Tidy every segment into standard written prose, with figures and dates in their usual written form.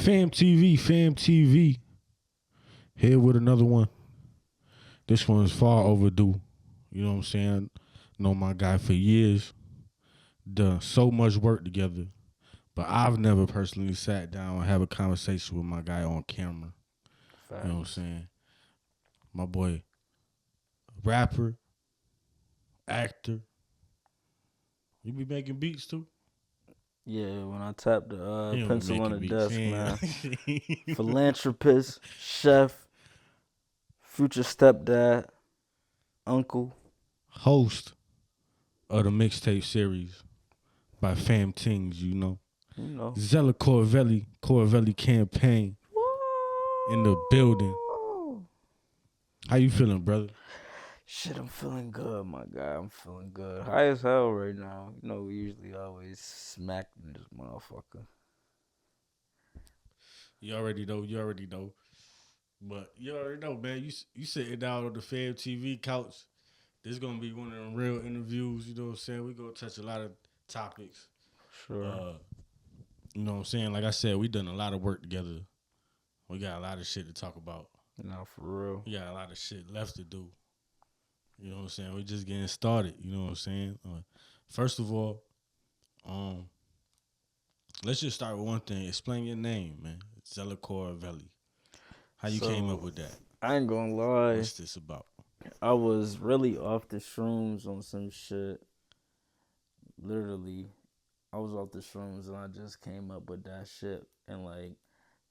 FhamTV, here with another one. This one is far overdue. You know what I'm saying? Know my guy for years. Done so much work together. But I've never personally sat down and have a conversation with my guy on camera. Facts. You know what I'm saying? My boy, rapper, actor. You be making beats too? Yeah, when I tap the He don't be pencil on the making beats, desk, man. man. Philanthropist, chef, future stepdad, uncle. Host of the mixtape series by PhamTV, you know. You know. Zella Coravelli campaign in the building. How you feeling, brother? Shit, I'm feeling good, my guy. I'm feeling good. High as hell right now. You know, we usually always smack this motherfucker. You already know. But you already know, man. You sitting down on the PhamTV couch. This is gonna be one of them real interviews. You know what I'm saying? We gonna touch a lot of topics. Sure. You know what I'm saying? Like I said, we done a lot of work together. We got a lot of shit to talk about. No, for real. We got a lot of shit left to do. You know what I'm saying? We just getting started. You know what I'm saying? First of all, let's just start with one thing. Explain your name, man. Zella Coravelli. How you came up with that? I ain't gonna lie. What's this about? I was really off the shrooms on some shit. Literally, I was off the shrooms and I just came up with that shit. And like,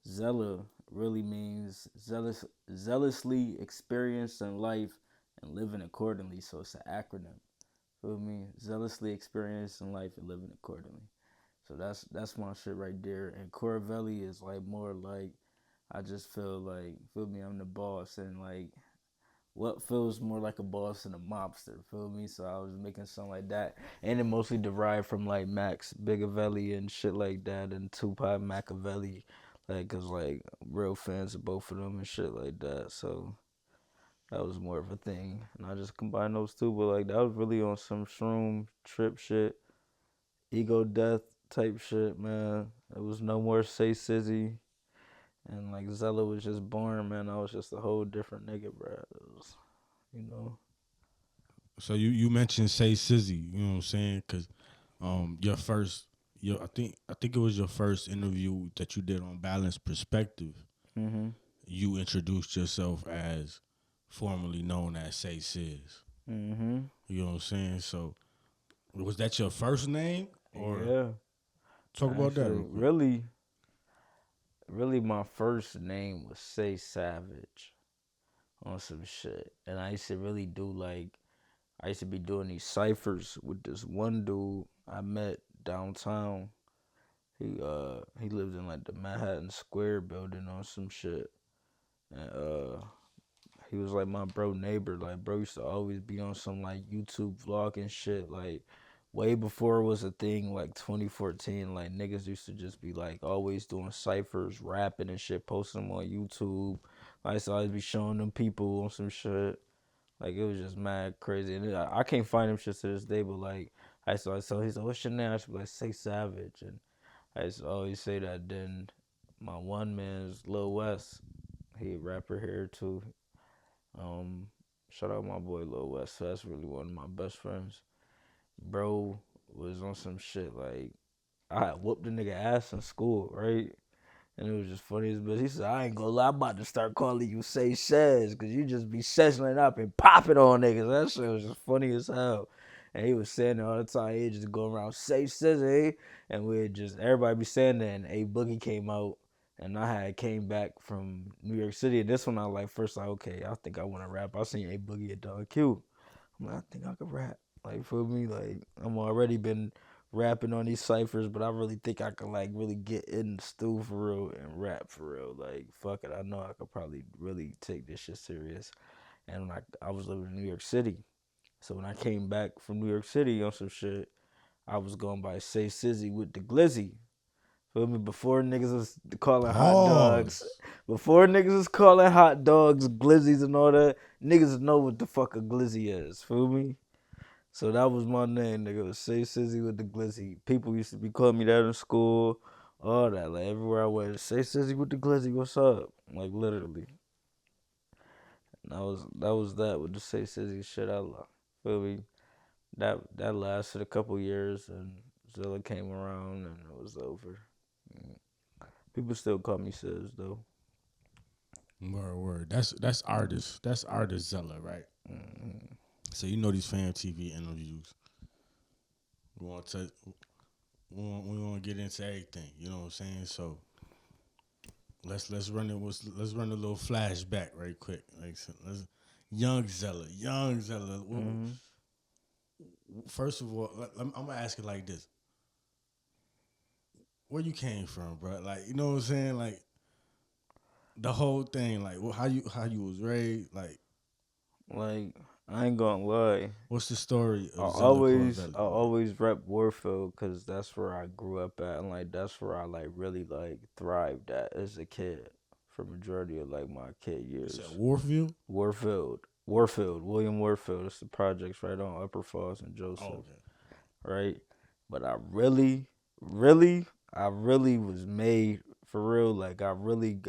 Zella really means zealously experienced in life and living accordingly. So it's an acronym. Feel me? Zealously experienced in life and living accordingly. So that's my shit right there. And Coravelli is like more like, I just feel like, feel me, I'm the boss. And like, what feels more like a boss than a mobster, feel me? So I was making something like that. And it mostly derived from like Max Bigavelli and shit like that and Tupac Machiavelli. Like, cause like real fans of both of them and shit like that. So that was more of a thing. And I just combined those two, but like that was really on some shroom trip shit. Ego death type shit, man. It was no more Ceh Cizz. And like Zella was just born, man. I was just a whole different nigga, bro. It was, you know. So you mentioned Ceh Cizz, you know what I'm saying? Cause I think it was your first interview that you did on Balanced Perspective. Mm-hmm. You introduced yourself as formerly known as Ceh Cizz. Mm-hmm. You know what I'm saying? So was that your first name? Or yeah. Talk about that real quick. Really my first name was Say Savage on some shit. And I used to really do like, I used to be doing these ciphers with this one dude I met downtown. He lived in like the Manhattan Square building on some shit. And he was like my bro neighbor. Like bro used to always be on some like YouTube vlog and shit. Like way before it was a thing, like 2014. Like niggas used to just be like always doing ciphers, rapping and shit, posting them on YouTube. I used to always be showing them people on some shit. Like it was just mad crazy. And I can't find them shit to this day. But like I used to always tell, he said, "What's your name?" I should be like, "Say Savage." And I used to always say that. Then my one man is Lil West. He a rapper here too. Shout out my boy Lil West. That's really one of my best friends. Bro was on some shit like I had whooped the nigga ass in school, right? And it was just funny as bitch. He said, "I ain't gonna lie, I'm about to start calling you Say Cizz, cause you just be settling up and popping on niggas." That shit was just funny as hell. And he was saying it all the time. He'd just go around, "Say Cizz, eh?" And we'd just, everybody be saying that. And A Boogie came out. And I had came back from New York City. And this one I like, first like, okay, I think I want to rap. I seen A Boogie at Dog Q. I'm like, I think I could rap. Like, for me, like, I'm already been rapping on these ciphers, but I really think I could like really get in the stew for real and rap for real. Like, fuck it, I know I could probably really take this shit serious. And like, I was living in New York City, so when I came back from New York City on some shit, I was going by Ceh Cizz with the glizzy. Feel me? Before niggas was calling hot dogs, glizzies and all that, niggas know what the fuck a glizzy is. Feel me? So that was my name, nigga. It was Ceh Cizz with the glizzy. People used to be calling me that in school, all that. Like everywhere I went, say Sizzy with the glizzy, what's up? Like literally. And that was that with the say Sizzy shit. I love. Feel me? That lasted a couple years, and Zilla came around, and it was over. People still call me Cizz though. Word. That's artist. That's artist Zella, right? Mm-hmm. So you know these PhamTV interviews. We want to we want to get into everything. You know what I'm saying? So let's run it. Let's run a little flashback right quick. Like so young Zella. Mm-hmm. First of all, I'm gonna ask it like this: where you came from, bro? Like you know what I'm saying? Like the whole thing. Like how you was raised. Like Like I ain't gonna lie. what's the story I of Zella always Coravelli? I Like always rep Warfield because that's where I grew up at, and like that's where I like really like thrived at as a kid for majority of like my kid you said years. Warfield. William Warfield. It's the projects right on Upper Falls and Oh, Joseph, okay. right? But I really was made for real. Like I really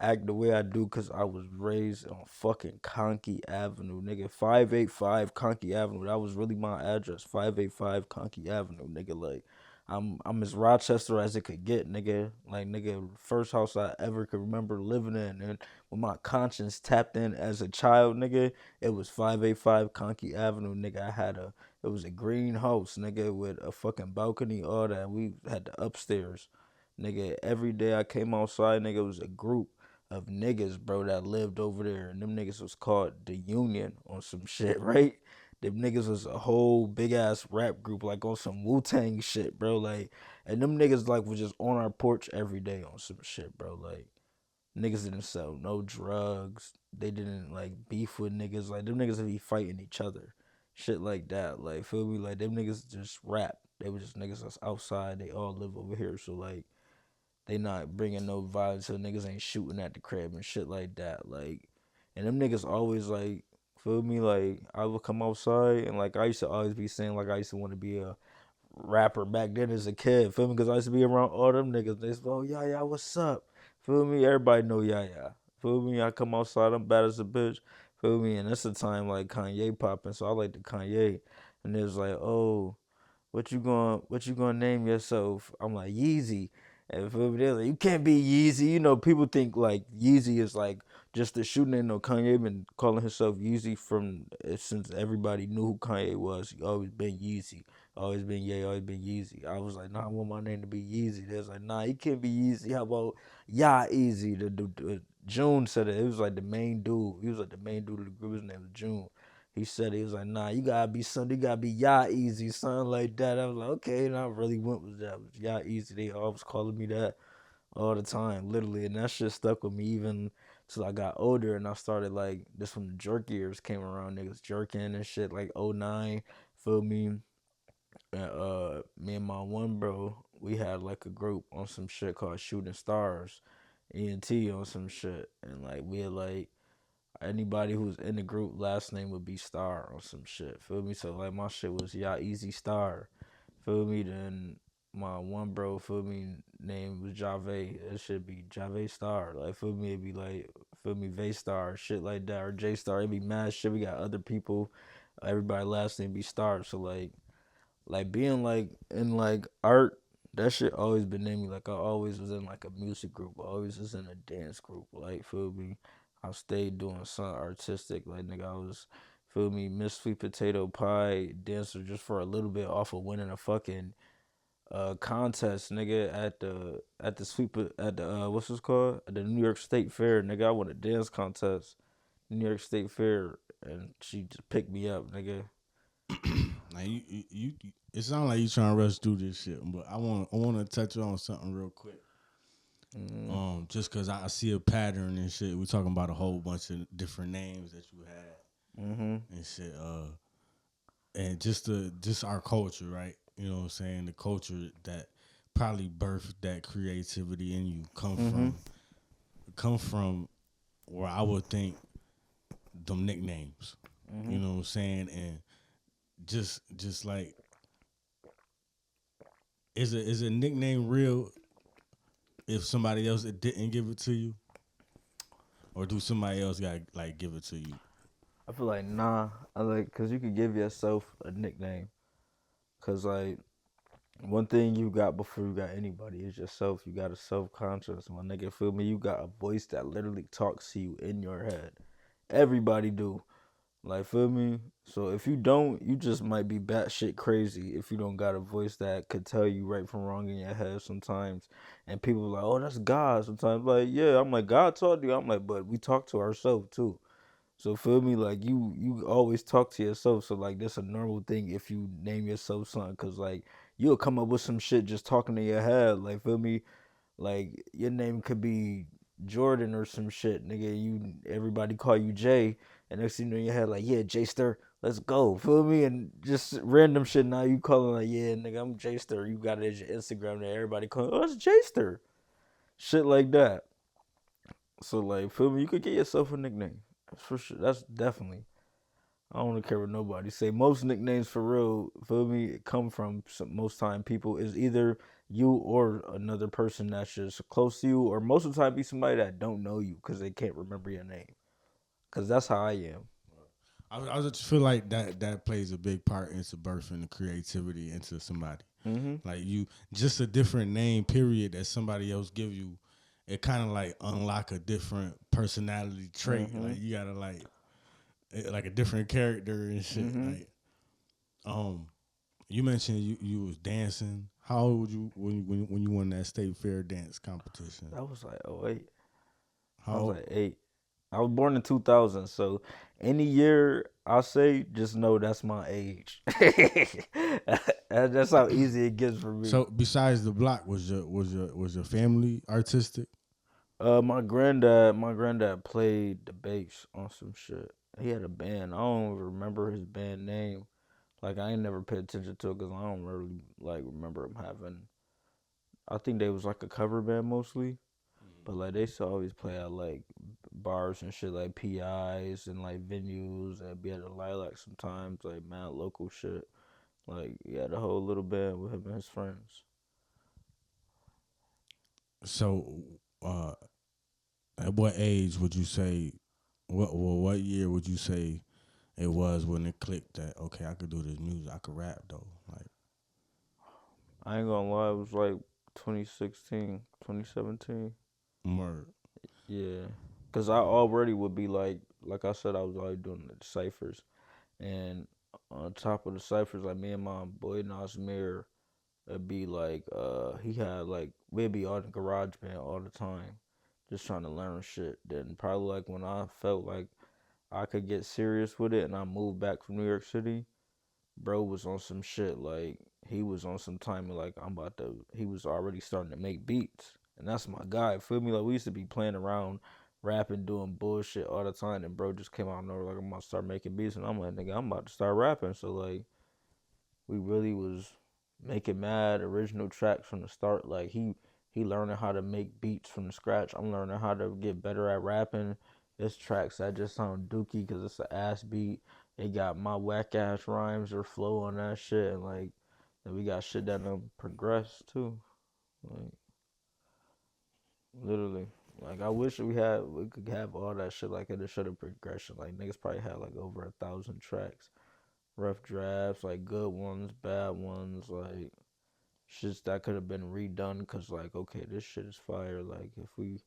act the way I do because I was raised on fucking Conkey Avenue, nigga. 585 Conkey Avenue. That was really my address. 585 Conkey Avenue, nigga. Like I'm as Rochester as it could get, nigga. Like nigga, first house I ever could remember living in, and when my conscience tapped in as a child, nigga, it was 585 Conkey Avenue, nigga. It was a green house, nigga, with a fucking balcony, all that. We had the upstairs, nigga. Every day I came outside, nigga, it was a group of niggas, bro, that lived over there, and them niggas was called the Union on some shit, right? Them niggas was a whole big ass rap group, like on some Wu Tang shit, bro. Like, and them niggas like was just on our porch every day on some shit, bro. Like, niggas didn't sell no drugs. They didn't like beef with niggas. Like them niggas would be fighting each other, shit like that. Like feel me? Like them niggas just rap. They was just niggas that's outside. They all live over here, so like they not bringing no violence. So niggas ain't shooting at the crib and shit like that. Like, and them niggas always like feel me? Like I would come outside and like I used to always be saying like I used to want to be a rapper back then as a kid. Feel me? Because I used to be around all them niggas. They say, oh, yeah, what's up? Feel me? Everybody know yeah. Feel me? I come outside, I'm bad as a bitch. Feel me? And that's the time like Kanye popping, so I like the Kanye. And it was like, oh, what you gonna name yourself? I'm like Yeezy. And feel me? They're like, you can't be Yeezy. You know, people think like Yeezy is like just the shooting. You know, Kanye been calling himself Yeezy from since everybody knew who Kanye was. He always been Yeezy. Always been Ye, always been Yeezy. I was like, nah, I want my name to be Yeezy. They was like, nah, you can't be Yeezy. How about Ya Easy? June said it. It was like the main dude. He was like the main dude of the group. His name was June. He said it. He was like, nah, you gotta be something. You gotta be Ya Easy, something like that. I was like, okay, and I really went with that. It was Ya Easy. They always calling me that all the time, literally, and that shit stuck with me even till I got older and I started like this when the jerk years came around, niggas jerking and shit like '09. Feel me? And me and my one bro, we had like a group on some shit called Shooting Stars, ENT on some shit, and like we had like anybody who was in the group last name would be Star on some shit. Feel me? So like my shit was y'all Easy Star. Feel me? Then my one bro, feel me, name was Jave. It should be Jave Star. Like feel me, it'd be like feel me, V Star, shit like that, or J Star. It'd be mad shit. We got other people. Everybody last name be Star. So like being like in like art, that shit always been in me. Like I always was in like a music group. I always was in a dance group. Like feel me, I stayed doing something artistic. Like nigga, I was feel me, Miss Sweet Potato Pie dancer just for a little bit off of winning a fucking contest, nigga, at the what's this called, at the New York State Fair, nigga. I won a dance contest, New York State Fair, and she just picked me up, nigga. Now it sounds like you trying to rush through this shit, but I want to touch on something real quick. Mm-hmm. Just cause I see a pattern and shit. We talking about a whole bunch of different names that you had Mm-hmm. and shit. And just our culture, right? You know what I'm saying? The culture that probably birthed that creativity in you Mm-hmm. come from where I would think them nicknames. Mm-hmm. You know what I'm saying? And just like is a nickname real? if somebody else didn't give it to you, or do somebody else got like give it to you? I feel like nah. I like cause you could give yourself a nickname. Cause like one thing you got before you got anybody is yourself. You got a self conscious, my nigga. Feel me? You got a voice that literally talks to you in your head. Everybody do. Like, feel me? So if you don't, you just might be batshit crazy if you don't got a voice that could tell you right from wrong in your head sometimes. And people are like, oh, that's God sometimes. Like, yeah, I'm like, God taught you. I'm like, but we talk to ourselves too. So feel me, like you always talk to yourself. So like that's a normal thing if you name yourself something, cause like you'll come up with some shit just talking to your head. Like feel me, like your name could be Jordan or some shit, nigga. You everybody call you Jay, and next thing you know in your head like yeah Jayster, let's go. Feel me, and just random shit. Now you calling like yeah nigga I'm Jayster. You got it as your Instagram, and everybody calling oh it's Jayster. Shit like that. So like feel me, you could get yourself a nickname. For sure, that's definitely. I don't care what nobody say. Most nicknames for real, feel me, come from most time people is either you or another person that's just close to you, or most of the time be somebody that don't know you because they can't remember your name. Cause that's how I am. I just feel like that plays a big part into birthing the creativity into somebody. Mm-hmm. Like you, just a different name, period, that somebody else give you, it kind of like unlock a different personality trait. Mm-hmm. Like you gotta like a different character and shit. Mm-hmm. Like, you mentioned you was dancing. How old were you when you won that state fair dance competition? That was like oh wait, I How was old? like 8. I was born in 2000, so any year I say, just know that's my age. That's how easy it gets for me. So besides the block, was your family artistic? My granddad played the bass on some shit. He had a band. I don't remember his band name. Like I ain't never paid attention to it because I don't really like remember him having. I think they was like a cover band mostly, but like they used to always play at like bars and shit, like PIs and like venues and be at the Lilac sometimes, like mad local shit. Like he had a whole little band with him and his friends. So, at what age would you say? What year would you say it was when it clicked that okay, I could do this music, I could rap though? Like, I ain't gonna lie, it was like 2016, 2017. more. Yeah, cause I already would be like I said, I was already doing the ciphers, and on top of the ciphers, like me and my boy Nasmir, it'd be like he had like we'd be on garage band all the time, just trying to learn shit. Then probably like when I felt like I could get serious with it, and I moved back from New York City, bro was on some shit like he was on some timing like I'm about to he was already starting to make beats, and that's my guy, feel me, like we used to be playing around rapping doing bullshit all the time, and bro just came out and nowhere like I'm about to start making beats, and I'm like nigga I'm about to start rapping. So like we really was making mad original tracks from the start. Like he learning how to make beats from the scratch. I'm learning how to get better at rapping. It's tracks that just sound dookie because it's an ass beat. It got my whack ass rhymes or flow on that shit, and like then we got shit that done progress too. Like literally. Like I wish we could have all that shit like it should have progression. Like niggas probably had like over 1,000 tracks, rough drafts, like good ones, bad ones, like shits that could have been redone because like okay this shit is fire, like if we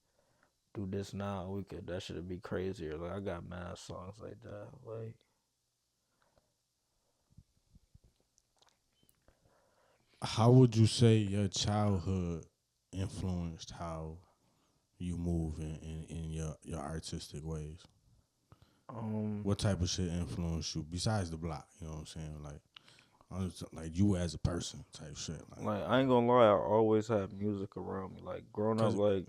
do this now we could that should be crazier. Like I got mad songs like that. Like How would you say your childhood influenced how you move in your artistic ways? um What type of shit influenced you besides the block? You know what I'm saying? Like, like you as a person type shit. like I ain't gonna lie, I always had music around me. Like growing up, Cause like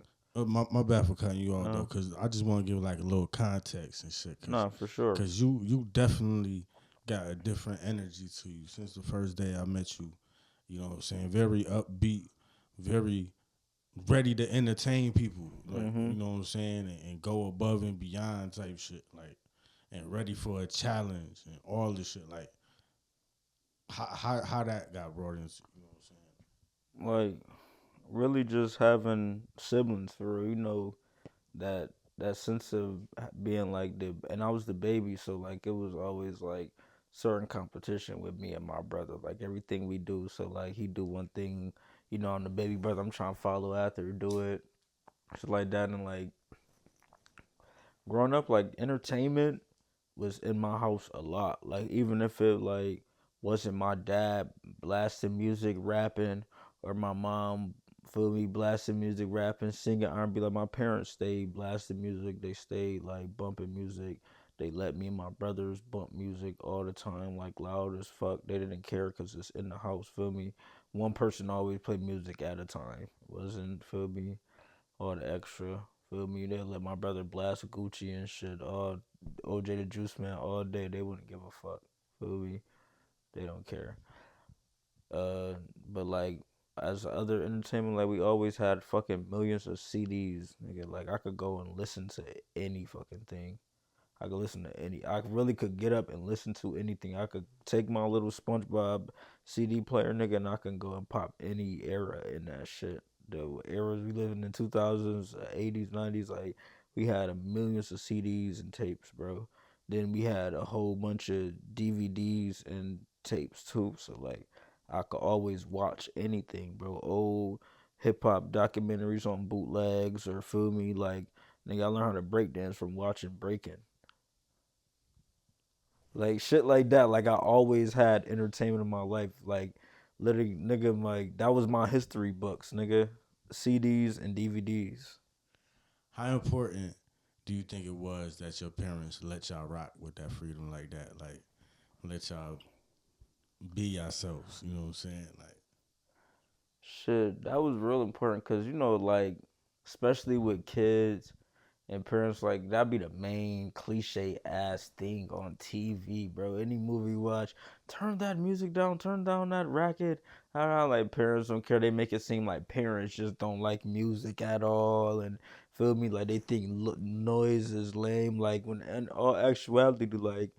my bad for cutting you off uh though, cause I just want to give like a little context and shit, nah for sure. cause you definitely got a different energy to you since the first day I met you. You know what I'm saying? Very upbeat, very ready to entertain people. Like, Mm-hmm. you know what I'm saying, and go above and beyond type shit. Like, and ready for a challenge and all this shit. Like, how that got brought into, you know what I'm saying? Like really just having siblings for real, you know, that that sense of being like and I was the baby, so like it was always like certain competition with me and my brother, like everything we do. So like he do one thing, you know, I'm the baby brother, I'm trying to follow after, do it, shit like that. And like growing up, like entertainment was in my house a lot. Like even if it like wasn't my dad blasting music, rapping, or my mom, feel me, blasting music, rapping, singing R&B. Like my parents stayed blasting music. They stayed like bumping music. They let me and my brothers bump music all the time, like loud as fuck. They didn't care because it's in the house. Feel me. One person always played music at a time. Wasn't, feel me, all the extra. Feel me? They let my brother blast Gucci and shit. All OJ the Juice Man all day. They wouldn't give a fuck. Feel me? They don't care. But like as other entertainment, like we always had fucking millions of CDs, nigga. Like I could go and listen to any fucking thing. I could listen to any. I really could get up and listen to anything. I could take my little SpongeBob CD player, nigga, and I can go and pop any era in that shit. The eras we live in the 2000s, 80s, 90s, like we had a millions of CDs and tapes, bro. Then we had a whole bunch of DVDs and tapes too. So like, I could always watch anything, bro. Old hip hop documentaries on bootlegs, or feel me, like nigga, I learned how to break dance from watching breaking. Like shit like that. Like I always had entertainment in my life. Like literally, nigga, like that was my history books, nigga. CDs and DVDs. How important do you think it was that your parents let y'all rock with that freedom like that? Like let y'all be yourselves. You know what I'm saying? Like Shit, that was real important because you know, like, especially with kids and parents, like that'd be the main cliche ass thing on TV, bro. Any movie you watch, turn that music down, turn down that racket. I don't know, like parents don't care. They make it seem like parents just don't like music at all, and feel me, like they think noise is lame. Like when in all actuality, like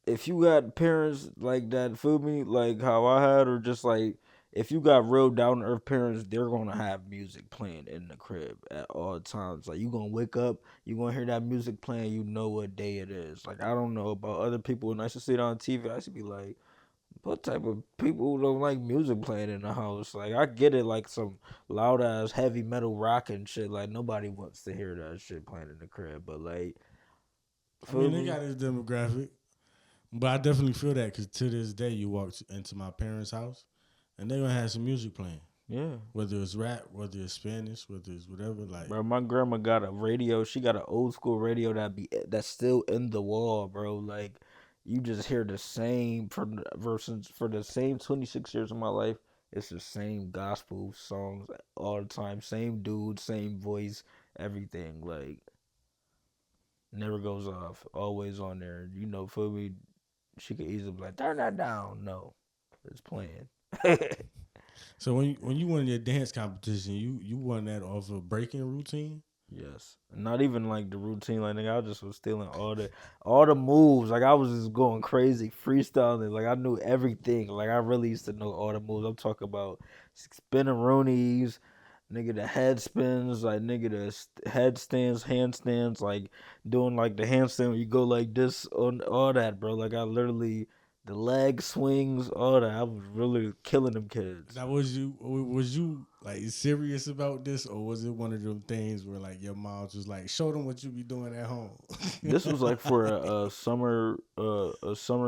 if you got parents like that, feel me, like how I had, or just like if you got real down to earth parents, they're gonna have music playing in the crib at all times. Like you gonna wake up, you gonna hear that music playing, you know what day it is. Like I don't know about other people, when I used to see it on TV, I used to be like, what type of people don't like music playing in the house? Like I get it, like some loud ass heavy metal rock and shit. Like nobody wants to hear that shit playing in the crib, but like, I feel mean, they me? got his demographic, but I definitely feel that because to this day, you walk into my parents' house and they're gonna have some music playing, Yeah. whether it's rap, whether it's Spanish, whether it's whatever. Like, Bro, my grandma got a radio. She got an old school radio that's still in the wall, bro. Like you just hear the same versions for the same 26 years of my life. It's the same gospel songs all the time. Same dude, same voice, everything. Like never goes off. Always on there. You know, for me, she could easily be like, turn that down. No, it's playing. so when you won your dance competition, you won that off a breaking routine. Yes, not even like the routine. Like nigga, I just was stealing all the moves. Like I was just going crazy, freestyling. Like I knew everything. Like I really used to know all the moves. I'm talking about spinneroonies, nigga, the head spins, like nigga, the headstands, handstands, like doing like the handstand where you go like this on all that, bro. Like I literally the leg swings, all that. I was really killing them kids. Now, was you like serious about this, or was it one of them things where like your mom was like, show them what you be doing at home? This was like for a summer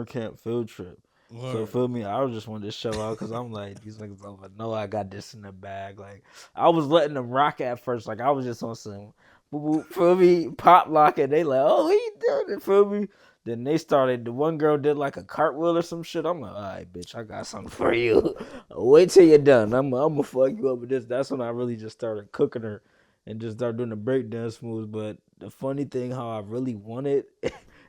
camp field trip. So Word. feel me, I was just wanted to show out because I'm like these niggas don't know I got this in the bag. Like I was letting them rock at first. Like I was just on some boop, boop, feel me, pop lock, and they like, oh, he did it, feel me. Then they started. The one girl did like a cartwheel or some shit. I'm like, all right, bitch, I got something for you. Wait till you're done. I'm gonna fuck you up with this. That's when I really just started cooking her and just started doing the breakdance moves. But the funny thing, how I really wanted,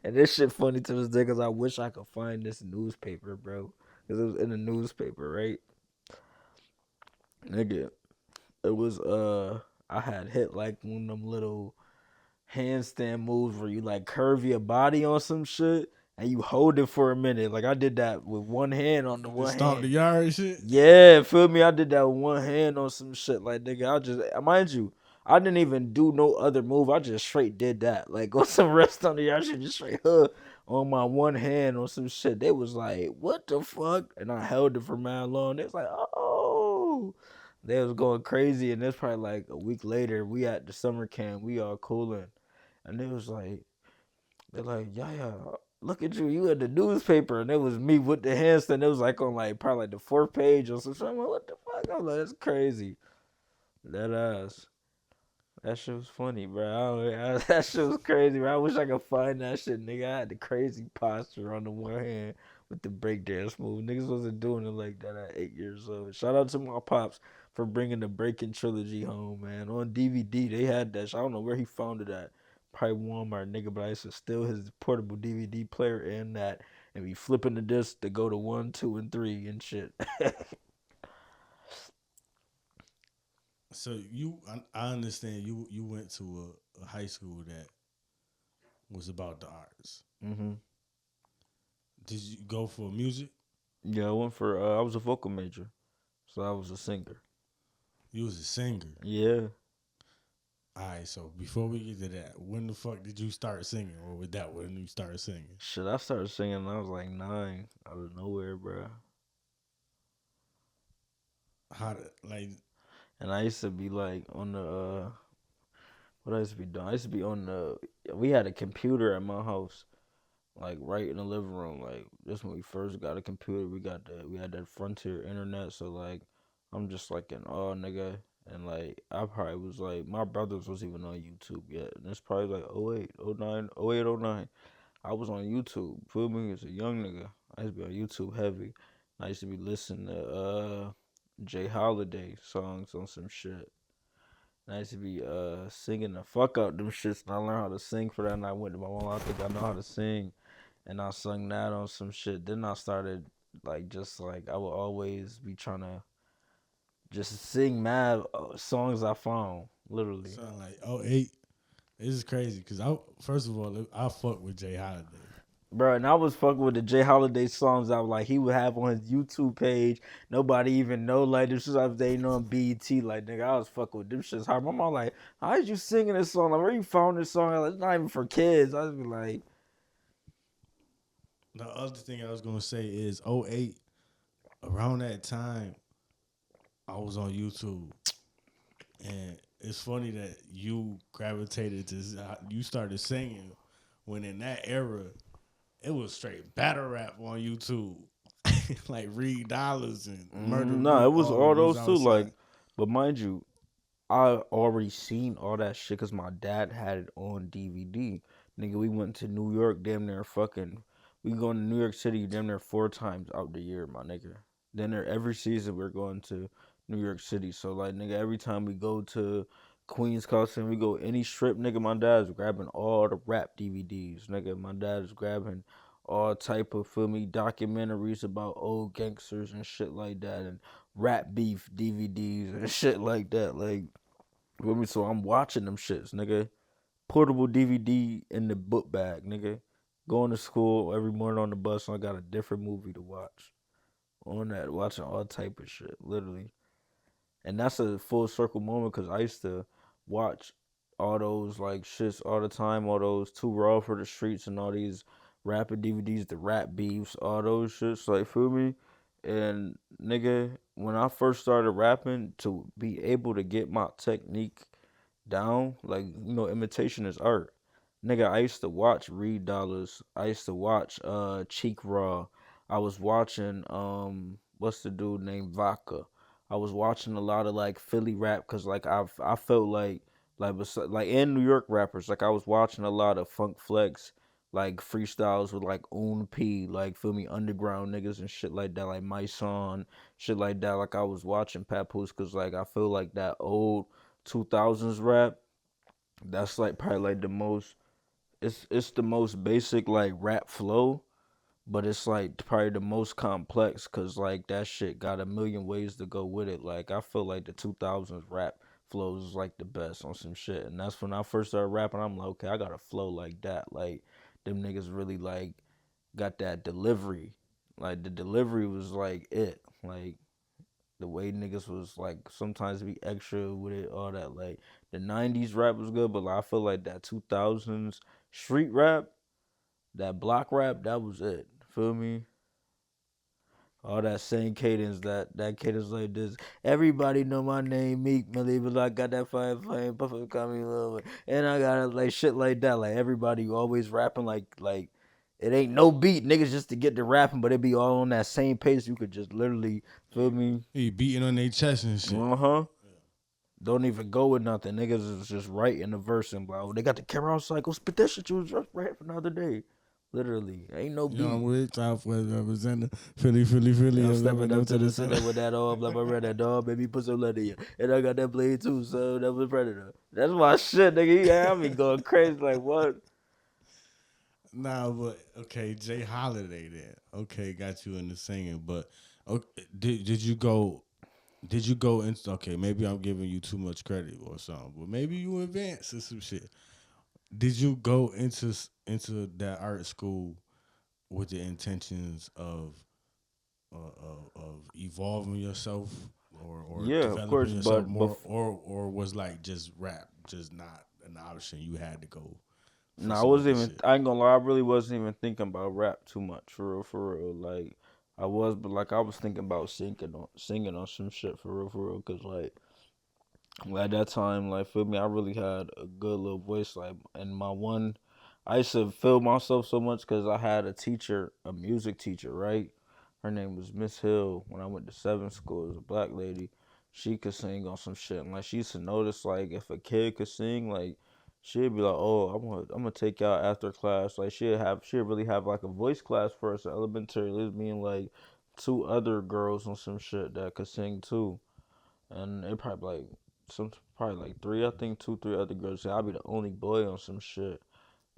and this shit funny to this day, because I wish I could find this newspaper, bro. Because it was in the newspaper, right? Nigga, it was, I had hit like one of them little handstand moves where you like curve your body on some shit and you hold it for a minute. Like I did that with one hand on the To one stomp the hand. yard and shit. Yeah, feel me? I did that with one hand on some shit. Like nigga, I just mind you, I didn't even do no other move. I just straight did that. Like on some rest on the yard shit, just straight on my one hand on some shit. They was like, what the fuck? And I held it for mad long. They was like, oh. They was going crazy, and it's probably like a week later. We at the summer camp, we all cooling, and they was like, they're like, yeah, look at you, you in the newspaper, and it was me with the handstand. It was like on like probably like the 4th page or something. I'm like, what the fuck? I'm like, that's crazy. That ass. That shit was funny, bro. That shit was crazy, bro. I wish I could find that shit, nigga. I had the crazy posture on the one hand with the breakdance move. Niggas wasn't doing it like that at 8 years old. Shout out to my pops for bringing the Breaking trilogy home, man. On DVD, they had that shit. I don't know where he found it at. Probably Walmart, nigga, but I used to steal his portable DVD player and that and be flipping the disc to go to 1, 2, and 3 and shit. So I understand you went to a high school that was about the arts. Mm-hmm. Did you go for music? Yeah, I went for, I was a vocal major, so I was a singer. You was a singer. Yeah. All right, so before we get to that, when the fuck did you start singing, or was that when you started singing? Shit, I started singing when I was like 9, out of nowhere, bro. How to like? And I used to be like on the what I used to be doing. I used to be on the. We had a computer at my house, like right in the living room. Like this when we first got a computer. We had that Frontier internet. So like, I'm just like an awe nigga. And like I probably was like my brothers was even on YouTube yet. And it's probably like 08, 09, 08, 09. I was on YouTube. Feel me? As a young nigga, I used to be on YouTube heavy. I used to be listening to Jay Holiday songs on some shit. And I used to be singing the fuck out them shits. And I learned how to sing for that. And I went to my mom. I think I know how to sing, and I sung that on some shit. Then I started like just like I would always be trying to just sing mad songs I found. Literally. Sound like 08. This is crazy because first of all I fuck with Jay Holiday. Bro, and I was fucking with the Jay Holiday songs I was like he would have on his YouTube page. Nobody even know like this shit I was dating on BET. Like nigga, I was fucking with them shits hard. My mom like, how did you singing this song? Like where you found this song? Like, it's not even for kids. I was be like, The other thing I was gonna say is 08. Around that time, I was on YouTube, and it's funny that you gravitated to. You started singing when in that era, it was straight battle rap on YouTube, like Reed Dollars and Murder nah, Mook. it was All of all them was those too. outside. Like, but mind you, I already seen all that shit because my dad had it on DVD. Nigga, we went to New York damn near fucking. We go to New York City damn near 4 times out the year, my nigga. Then there every season we're going to New York City. So like nigga, every time we go to Queens Coliseum, we go any strip, nigga. My dad's grabbing all the rap DVDs, nigga. My dad is grabbing all type of feel me documentaries about old gangsters and shit like that, and rap beef DVDs and shit like that. Like, feel me? So I'm watching them shits, nigga. Portable DVD in the book bag, nigga. Going to school every morning on the bus, and I got a different movie to watch. On that, watching all type of shit, literally. And that's a full circle moment because I used to watch all those like shits all the time, all those Too Raw for the Streets and all these rapper DVDs, the rap beefs, all those shits, like feel me? And nigga, when I first started rapping, to be able to get my technique down, like, imitation is art. Nigga, I used to watch Reed Dollars. I used to watch Cheek Raw. I was watching what's the dude named Vodka. I was watching a lot of like Philly rap because like I felt like in New York rappers, like I was watching a lot of Funk Flex, like freestyles with like Un P, like feel me, underground niggas and shit like that, like My Son, shit like that. Like I was watching Papoose because like I feel like that old 2000s rap, that's like probably like the most, it's the most basic like rap flow, but it's like probably the most complex because like that shit got a million ways to go with it. Like I feel like the 2000s rap flows is like the best on some shit, and that's when I first started rapping. I'm like, okay, I got a flow like that. Like them niggas really like got that delivery. Like the delivery was like it. Like the way niggas was like sometimes be extra with it, all that. Like the '90s rap was good, but like, I feel like that 2000s street rap, that block rap, that was it. Feel me? All that same cadence, that cadence like this. Everybody know my name, Meek Millie, but I got that fire, Buffalo call me Lil, and I got it like shit like that. Like everybody always rapping like it ain't no beat, niggas just to get to rapping, but it be all on that same pace. You could just literally feel me. He beating on their chest and shit. Uh-huh. Don't even go with nothing. Niggas is just writing the verse and blah. They got the camera cycle. Spit that shit you was just right for another day. Literally. Ain't no beat. You know, I'm with Southwest representing Philly. I'm stepping up to the center with that all black red that dog, baby put some leather in. And I got that blade too, so that was Predator. That's my shit, nigga. He had me going crazy like what? Nah, but okay, Jay Holiday then. Okay, got you in the singing, but okay, did you go into, okay, maybe I'm giving you too much credit or something, but maybe you advanced or some shit. Did you go into that art school with the intentions of evolving yourself or Yeah, of developing course, yourself but more, or was like just rap just not an option? You had to go for no, I some wasn't other even. shit. I ain't gonna lie. I really wasn't even thinking about rap too much, for real, for real. Like I was, but like I was thinking about singing on some shit, for real. Cause like at that time, like feel me, I really had a good little voice. Like, and my one, I used to feel myself so much because I had a teacher, a music teacher, right? Her name was Miss Hill. When I went to seventh school, it was a black lady. She could sing on some shit, and like she used to notice, like if a kid could sing, like she'd be like, "Oh, I'm gonna take y'all after class." Like she'd really have like a voice class for us at elementary. It was me and like two other girls on some shit that could sing too, and it probably like probably like three, I think two, three other girls. I'd be the only boy on some shit.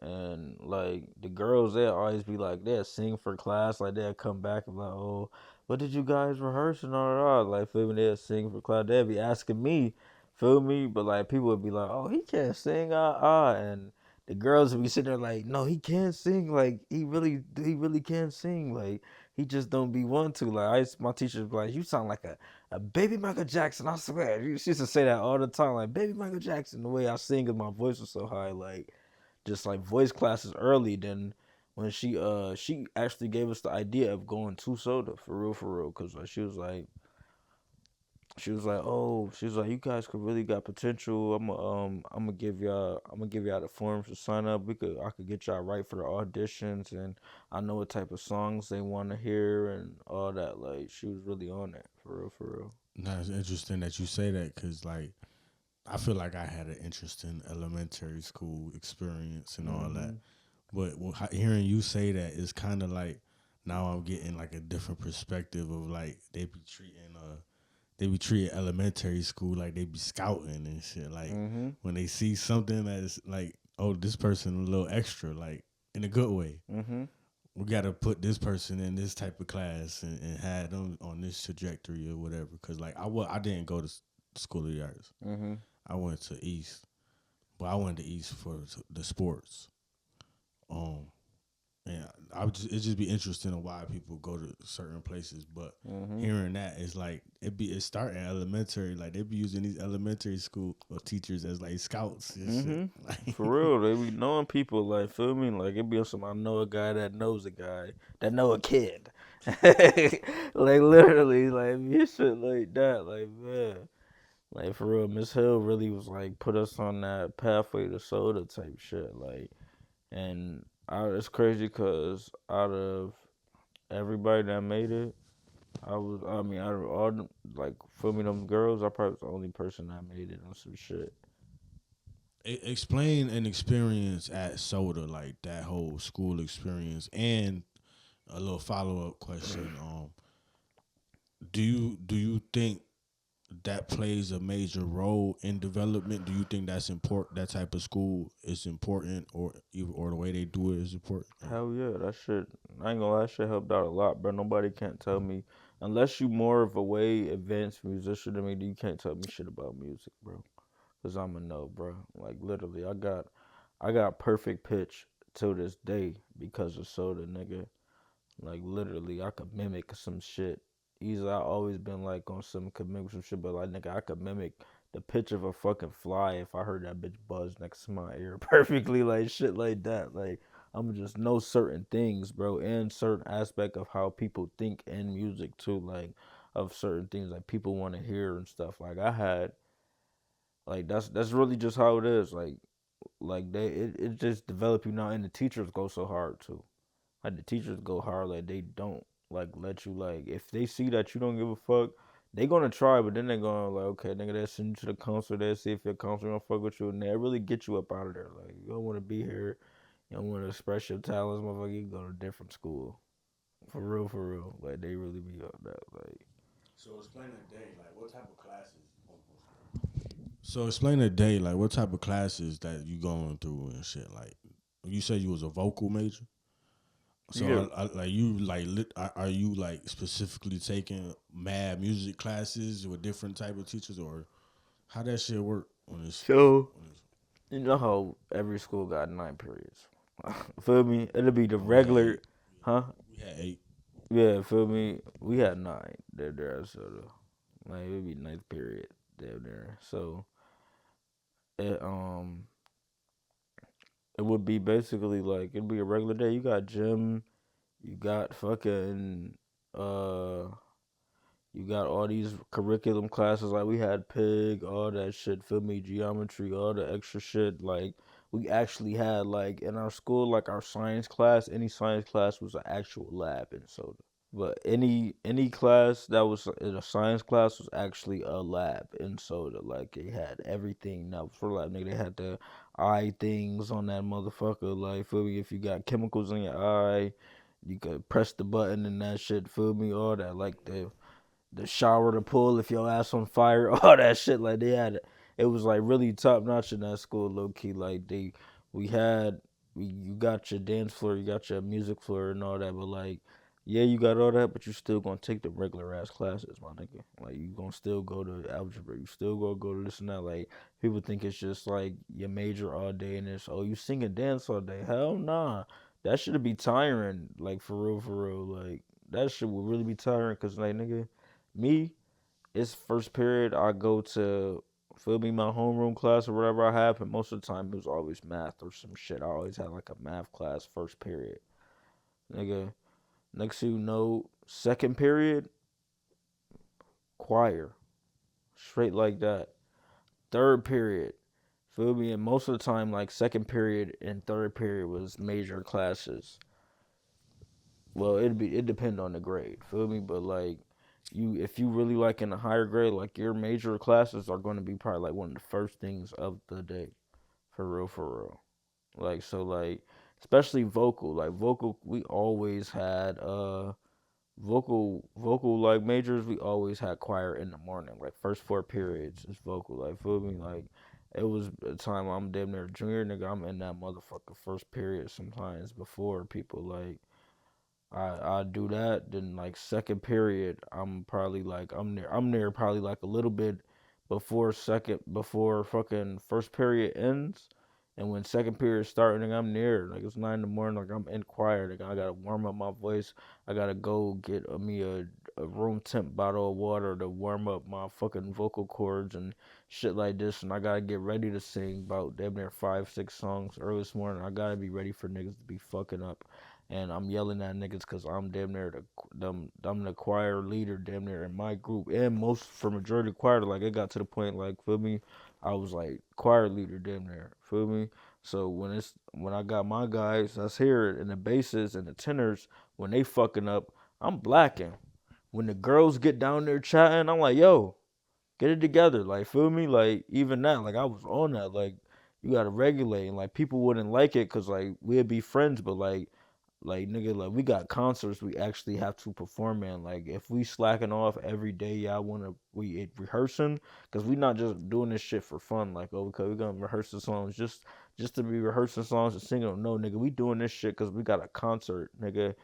And like the girls, they'll always be like, they'll sing for class, like they'll come back and be like, oh, what did you guys rehearse and all that? Like, feel me, they'll sing for class. They'll be asking me, feel me, but like people would be like, oh, he can't sing, and the girls would be sitting there like, no, he can't sing, like he really can't sing, like he just don't be want to. Like my teacher was like, you sound like a baby Michael Jackson. I swear, she used to say that all the time, like baby Michael Jackson. The way I sing, cause my voice was so high, like just like voice classes early. Then when she actually gave us the idea of going to soda for real, cause like she was like, you guys could really got potential. I'm gonna give y'all the forms to sign up. I could get y'all right for the auditions, and I know what type of songs they want to hear and all that. Like she was really on that for real. Now it's interesting that you say that because like I feel like I had an interesting elementary school experience and all that. Mhm. But hearing you say that is kind of like now I'm getting like a different perspective of like they be treating elementary school like they be scouting and shit. Like Mhm. when they see something that is like, oh, this person a little extra, like in a good way. Mhm. We got to put this person in this type of class and have them on this trajectory or whatever. Cause like I didn't go to school of the arts. Mhm. I went to East, but I went to East for the sports. Um, and it just be interesting on why people go to certain places. But Mhm. hearing that is like it starting elementary. Like they be using these elementary school teachers as like scouts and shit. Mhm. Like, For real, they be knowing people. Like, feel me? Like, it be on some. I know a guy that knows a guy that know a kid. Like literally, like you shit like that. Like man, like for real, Miss Hill really was like put us on that pathway to soda type shit. Like, and it's crazy because out of everybody that made it, I mean, out of all them, like, feel me, them girls, I probably was the only person that made it on some shit. explain an experience at Soda, like that whole school experience, and a little follow up question. Do you think that plays a major role in development? Do you think that's important? That type of school is important, or the way they do it is important? Hell yeah, that shit. I ain't gonna lie, that shit helped out a lot, bro. Nobody can't tell me unless you more of a way advanced musician than me. You can't tell me shit about music, bro. Cause I'm a no, bro. Like literally, I got perfect pitch till this day because of soda, nigga. Like literally, I could mimic some shit. Easily, I always been like on some could mimic some shit, but like nigga, I could mimic the pitch of a fucking fly if I heard that bitch buzz next to my ear perfectly, like shit like that. Like I'm just know certain things, bro, and certain aspect of how people think in music too, like of certain things like people want to hear and stuff. Like I had, like that's really just how it is. Like it just develop you now, and the teachers go so hard too. Like the teachers go hard, like they don't like let you like if they see that you don't give a fuck, they gonna try, but then they gonna like okay, nigga, they send you to the counselor, they see if your counselor gonna fuck with you, and they really get you up out of there. Like you don't want to be here, you don't want to express your talents, motherfucker. You go to a different school, for real, for real. Like they really be on that, like. So explain a day, like what type of classes. So explain a day, like what type of classes that you going through and shit. Like you said, you was a vocal major. So Yeah. like you like are you like specifically taking mad music classes with different type of teachers, or how that shit work on this? So you know how every school got 9 periods. Feel me? It'll be the Oh, we had regular, 8. huh? We had 8. Yeah, feel me? We had 9 there, so like it'd be ninth period there. So it it would be basically like it'd be a regular day. You got gym, you got fucking uh you got all these curriculum classes like we had pig, all that shit, feel me, geometry, all the extra shit. Like we actually had like in our school, like our science class, any science class was an actual lab in soda. But any class that was in a science class was actually a lab in soda. Like it had everything that was for lab. Nigga, they had the eye things on that motherfucker. Like feel me, if you got chemicals in your eye, you could press the button and that shit. Feel me, all that like the shower to pull if your ass on fire, all that shit. Like they had it was like really top notch in that school, low key. Like we had you got your dance floor, you got your music floor and all that, but like yeah, you got all that, but you still gonna take the regular ass classes, my nigga. Like you gonna still go to algebra, you still gonna go to this and that. Like people think it's just like your major all day and it's you sing and dance all day. Hell nah, that should be tiring. Like for real, for real. Like that shit would really be tiring, cause like nigga, me, it's first period. I go to feel me my homeroom class or whatever I have, and most of the time it was always math or some shit. I always had like a math class first period, nigga. Next thing you know, second period, choir, straight like that. Third period, feel me. And most of the time, like second period and third period was major classes. Well, it depend on the grade, feel me. But like if you really like in a higher grade, like your major classes are going to be probably like one of the first things of the day, for real, for real. Like so, like especially vocal, like vocal, we always had vocal like majors. We always had choir in the morning, like first 4 periods is vocal. Like feel me, like it was a time I'm damn near junior, nigga. I'm in that motherfucker first period sometimes before people like. I do that. Then like second period, I'm probably like I'm there probably like a little bit before fucking first period ends. And when second period starting, I'm near. Like it's 9 in the morning, like I'm in choir. Like I gotta warm up my voice. I gotta go get me a room temp bottle of water to warm up my fucking vocal cords and shit like this. And I gotta get ready to sing about damn near 5, 6 songs early this morning. I gotta be ready for niggas to be fucking up, and I'm yelling at niggas because I'm damn near I'm the choir leader damn near in my group, and most for majority choir. Like it got to the point like feel me, I was like choir leader damn near, feel me. So when I got my guys that's here and the basses and the tenors, when they fucking up, I'm blacking. When the girls get down there chatting, I'm like, yo, get it together. Like, feel me? Like, even that, like, I was on that. Like, you gotta regulate. And, like, people wouldn't like it because, like, we'd be friends, but, like nigga, like we got concerts we actually have to perform in. Like if we slacking off every day, y'all wanna we rehearsing, cause we not just doing this shit for fun. Like okay, we gonna rehearse the songs just to be rehearsing songs and singing them. No, nigga, we doing this shit cause we got a concert, nigga.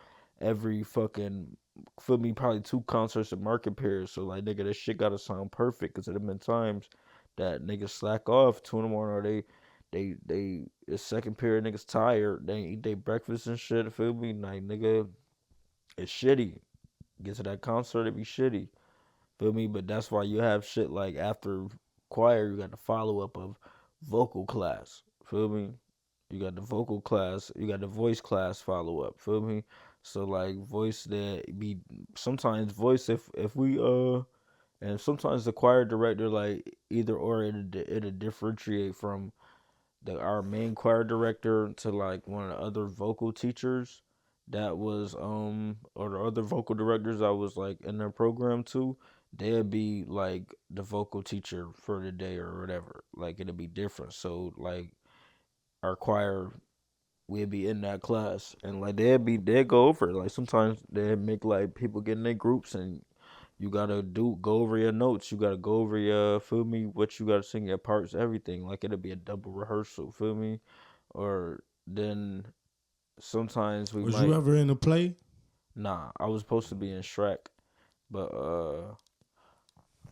Every fucking feel me, probably 2 concerts in market period. So like nigga, this shit gotta sound perfect. Cause there have been times that niggas slack off 2 in the morning or they it's second period, niggas tired, they ain't eat their breakfast and shit, feel me? Like nigga, it's shitty. Get to that concert, it be shitty. Feel me? But that's why you have shit like after choir, you got the follow up of vocal class. Feel me? You got the vocal class, you got the voice class follow up. Feel me? So like voice that be sometimes voice if we and sometimes the choir director like either or it'll differentiate from our main choir director to like one of the other vocal teachers that was or the other vocal directors I was like in their program too. They'd be like the vocal teacher for the day or whatever. Like it'd be different. So like our choir we'd be in that class and like they'd go over it. Like sometimes they'd make like people get in their groups and you gotta go over your notes. You gotta go over your feel me, what you gotta sing your parts, everything. Like it'll be a double rehearsal, feel me? Or then sometimes we Was you might ever in a play? nah, I was supposed to be in Shrek, but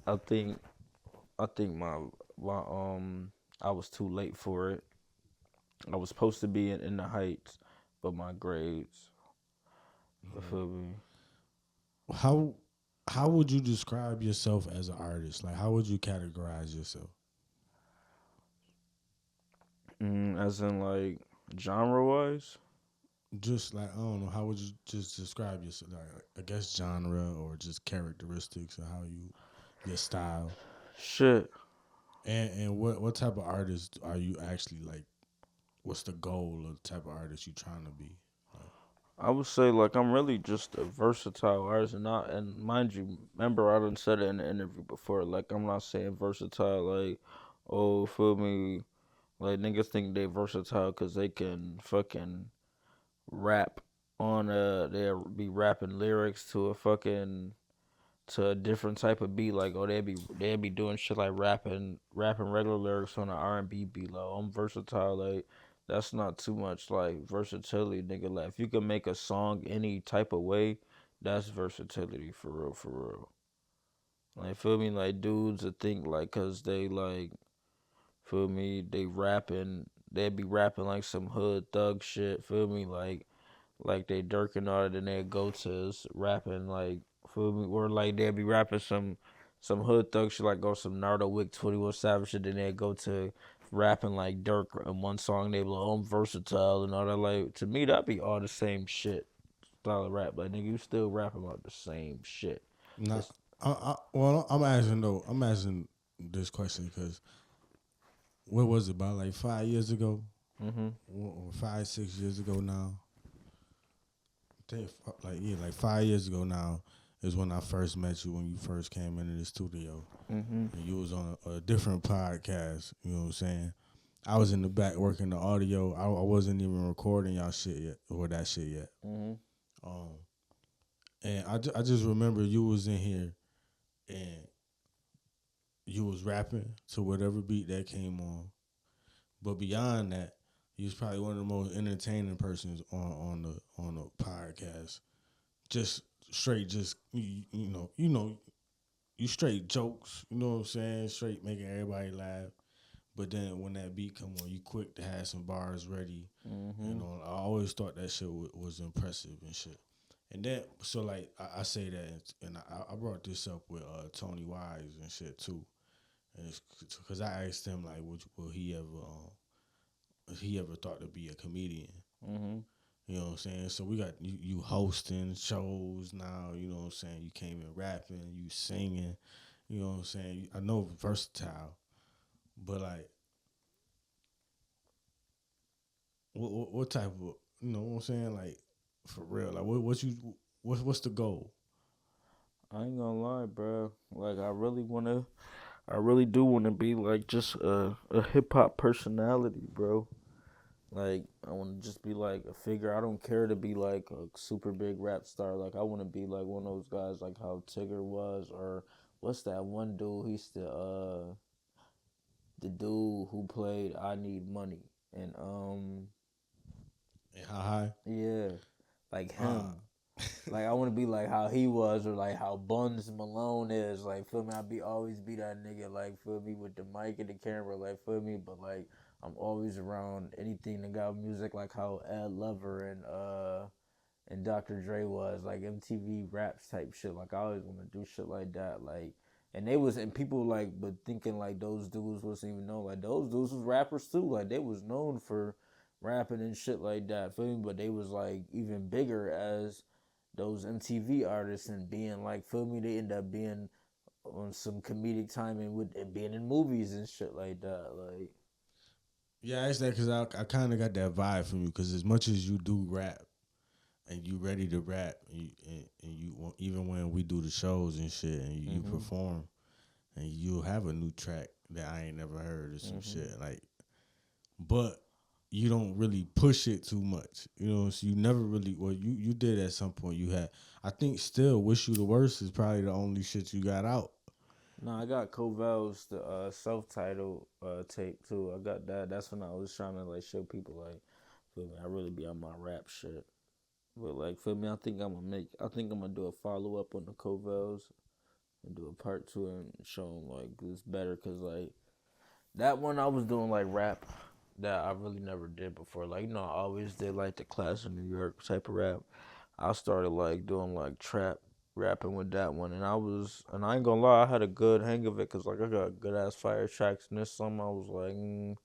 I think I think my I was too late for it. I was supposed to be in the Heights, but my grades, feel me? How how would you describe yourself as an artist? Like how would you categorize yourself? As in like genre wise. Just like I don't know, how would you just describe yourself? Like, I guess genre or just characteristics or how you your style. Shit. And what type of artist are you actually like? What's the goal of the type of artist you trying to be? Like, I would say like I'm really just a versatile artist, and mind you, remember I done said it in the interview before. Like I'm not saying versatile like, oh feel me, like niggas think they versatile because they can fucking rap on they'll be rapping lyrics to a fucking to a different type of beat. Like oh they'd be doing shit like rapping regular lyrics on an R&B beat. Like oh, I'm versatile. Like that's not too much like versatility, nigga. Like if you can make a song any type of way, that's versatility for real, for real. Like feel me, like dudes that think like cause they like feel me, they'd be rapping like some hood thug shit. Feel me, like they Dirk and all that, and they'd go to rapping like feel me, or like they'd be rapping some hood thug shit like go some Nardo Wick 21 Savage shit, then they'd go to rapping like Dirk in one song. They be like, oh, I'm versatile and all that. Like to me, that'd be all the same shit style of rap. Like nigga, you still rapping about the same shit. not. It's Well, I'm asking though. I'm asking this question because what was it about like 5 years ago, mhm or 5 6 years ago now? I think like yeah, like 5 years ago now is when I first met you when you first came into the studio mhm and you was on a different podcast. You know what I'm saying? I was in the back working the audio. I wasn't even recording y'all shit yet or that shit yet. mhm Um, and I just remember you was in here and you was rapping to whatever beat that came on. But beyond that, you was probably one of the most entertaining persons on the podcast. Just straight, just you straight jokes. You know what I'm saying? Straight making everybody laugh. But then when that beat come on, you quick to have some bars ready. You mhm know, I always thought that shit was impressive and shit. And then, so like I say that, and I brought this up with Tony Wise and shit too, and it's because I asked him like, will he ever thought to be a comedian? mhm You know what I'm saying? So we got you hosting shows now. You know what I'm saying? You came in rapping, you singing. You know what I'm saying? I know versatile, but like, what type of you know what I'm saying? Like for real, like what's the goal? I ain't gonna lie, bro. Like I really do wanna be like just a hip hop personality, bro. Like I wanna just be like a figure. I don't care to be like a super big rap star. Like I wanna be like one of those guys like how Tigger was, or what's that one dude? He's the dude who played I Need Money, and And how high? yeah, like Uh, him. Like I want to be like how he was, or like how Buns Malone is. Like feel me, I be always be that nigga. Like feel me with the mic and the camera. Like feel me, but like I'm always around anything that got music. Like how Ed Lover and Dr. Dre was, like MTV raps type shit. Like I always want to do shit like that. Like, and they was, and people like, but thinking like those dudes wasn't even known. Like those dudes was rappers too. Like they was known for rapping and shit like that. Feel me? But they was like even bigger as those MTV artists and being like, feel me? They end up being on some comedic timing with and being in movies and shit like that. Like, Yeah, I asked that because I kind of got that vibe from you. Because as much as you do rap and you ready to rap, and you even when we do the shows and shit, and you perform, and you'll have a new track that I ain't never heard or some shit like, but you don't really push it too much, you know. So you never really, well, you did at some point. You had, I think, still "Wish You the Worst" is probably the only shit you got out. no, I got Covel's the self-titled tape too. I got that. That's when I was trying to like show people like, feel me? I really be on my rap shit. But like, feel me? I think I'm gonna do a follow up on the Covel's and do a part two and show them like it's better because like that one I was doing like rap that I really never did before. Like, you know, I always did like the class in New York type of rap. I started like doing like trap rapping with that one, and I ain't gonna lie, I had a good hang of it because like I got good ass fire tracks. And this song I was like,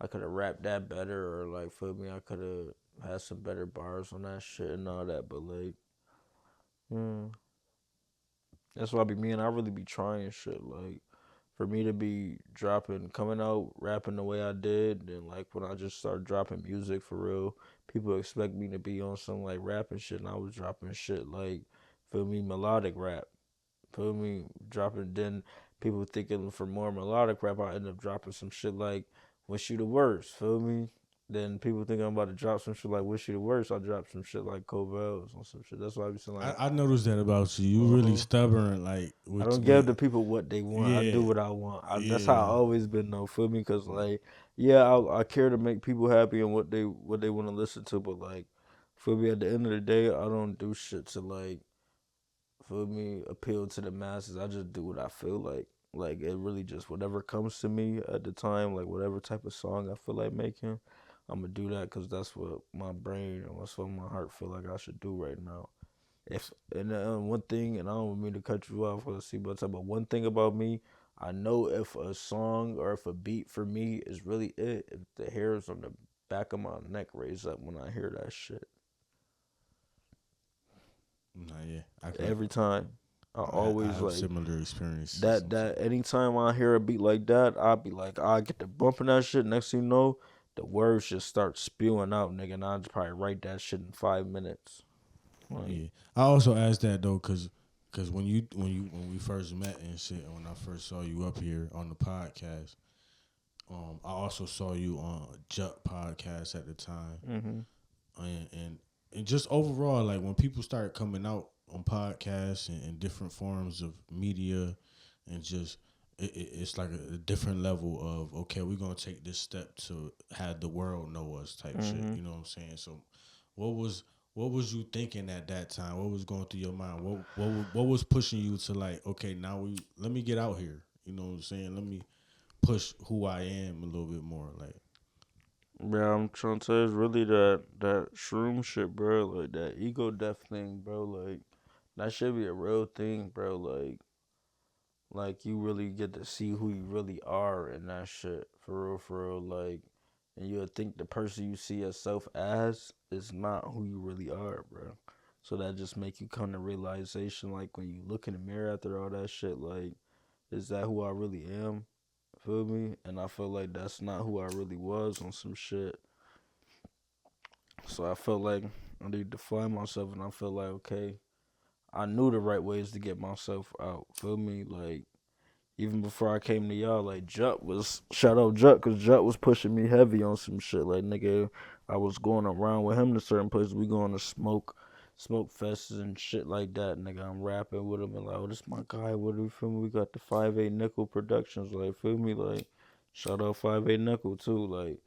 I could have rapped that better, or like, feel me, I could have had some better bars on that shit and all that. But like, mm, that's what I be mean. I really be trying shit like. For me to be dropping, coming out, rapping the way I did, and like when I just started dropping music for real, people expect me to be on some like rapping shit, and I was dropping shit like, feel me, melodic rap, feel me, dropping. Then people thinking for more melodic rap, I end up dropping some shit like "Wish You the Worst," feel me. Then people think I'm about to drop some shit like "Wish You the Worst," I drop some shit like Covell's on some shit. That's why I be saying like, I noticed that about you. You really stubborn, like I with don't give the people what they want. I do yeah, what I want. That's how I yeah. always been though. Feel me? Cause like, yeah, I care to make people happy and what they want to listen to. But like, feel me? At the end of the day, I don't do shit to like, feel me, appeal to the masses. I just do what I feel like. Like it really just whatever comes to me at the time. Like whatever type of song I feel like making, I'm gonna do that because that's what my brain and what's what my heart feel like I should do right now. If and one thing, and I don't mean to cut you off, let's see, but one thing about me, I know if a song or if a beat for me is really it, if the hairs on the back of my neck raise up when I hear that shit. Nah, yeah. I could. Every time, I I always have like similar experiences. that. Anytime I hear a beat like that, I'll be like, I get to bumping that shit. Next thing you know, the words just start spewing out, nigga, and I just probably write that shit in 5 minutes. Like, Yeah, I also asked that though, cause when we first met and shit, and when I first saw you up here on the podcast, I also saw you on Juck podcast at the time, and just overall, like when people start coming out on podcasts and different forms of media, and just it's like a different level of, okay, we're gonna take this step to have the world know us type shit. You know what I'm saying? So, what was what was you thinking at that time? What was going through your mind? What was pushing you to like, okay, now let me get out here. You know what I'm saying? Let me push who I am a little bit more. Like, yeah, I'm trying to tell you, it's really that shroom shit, bro. Like that ego death thing, bro. Like that should be a real thing, bro. Like you really get to see who you really are in that shit, for real. Like, and you'll think the person you see yourself as is not who you really are, bro. So that just make you come to realization, like when you look in the mirror after all that shit, like, is that who I really am? Feel me? And I feel like that's not who I really was on some shit. So I felt like I need to find myself, and I feel like, okay, I knew the right ways to get myself out. Feel me? Like, even before I came to y'all, like, Juck was, shout out Juck, because Juck was pushing me heavy on some shit. Like, nigga, I was going around with him to certain places. We going to smoke fests and shit like that. Nigga, I'm rapping with him and like, oh, this my guy. What do you feel me? We got the 5'8" Nickel Productions. Like, feel me? Like, shout out 5'8" Nickel too. Like,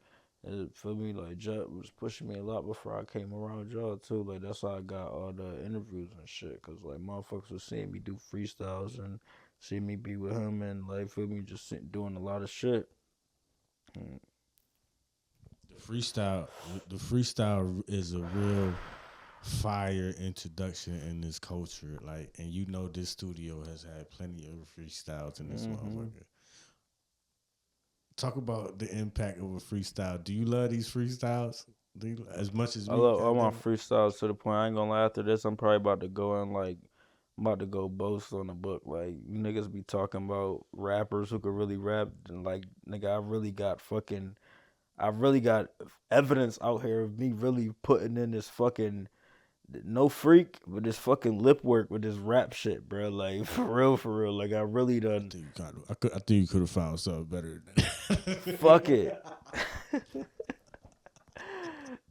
and feel me? Like, Judd was pushing me a lot before I came around y'all too. Like, that's how I got all the interviews and shit. Cause like motherfuckers was seeing me do freestyles and seeing me be with him and like, feel me, just doing a lot of shit. the freestyle is a real. fire introduction in this culture. Like, and you know this studio has had plenty of freestyles in this motherfucker. Talk about the impact of a freestyle. Do you love these freestyles? Do you, as much as I me? love all my Goddamn. freestyles to the point I ain't gonna lie. After this, I'm probably about to go in like, I'm about to go boast on the book. Like, you niggas be talking about rappers who could really rap, and like, nigga, I really got evidence out here of me really putting in this fucking no freak, but this fucking lip work with this rap shit, bro. Like, for real, for real. Like, I really done. I think you could have found something better than that. Fuck it.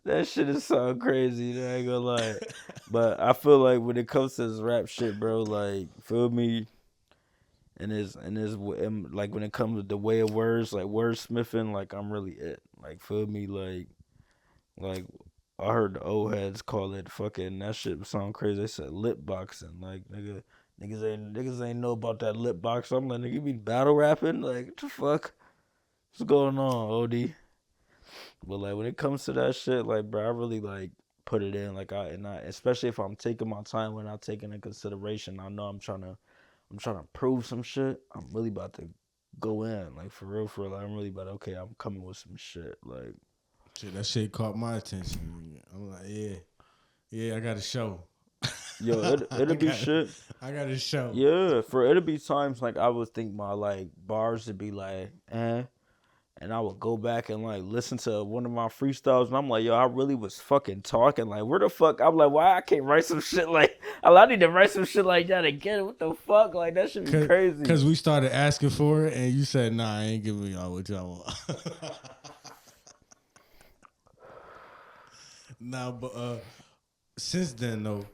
That shit is so crazy. I ain't gonna lie. But I feel like when it comes to this rap shit, bro, like, feel me, and like when it comes to the way of words, like wordsmithing, like I'm really it. Like, feel me, like I heard the old heads call it fucking, that shit sound crazy. They said lip boxing. Like, niggas ain't know about that lip box. I'm like, nigga, you be battle rapping? Like, what the fuck? What's going on, OD? But like when it comes to that shit, like, bro, I really like put it in. Like, especially if I'm taking my time when I'm taking in consideration, I know I'm trying to prove some shit. I'm really about to go in, like, for real, for real. Like, I'm really about to, okay, I'm coming with some shit. Like, shit, that shit caught my attention. I'm like, yeah, I got a show. yo, it'll be shit. I got a show. Yeah, it'll be times like I would think my like bars would be like, and I would go back and like listen to one of my freestyles, and I'm like, yo, I really was fucking talking. Like, where the fuck? I'm like, why I can't write some shit like? I need to write some shit like that again. What the fuck? Like, that should be crazy. Because we started asking for it, and you said, nah, I ain't giving y'all what y'all want. Nah, but since then though,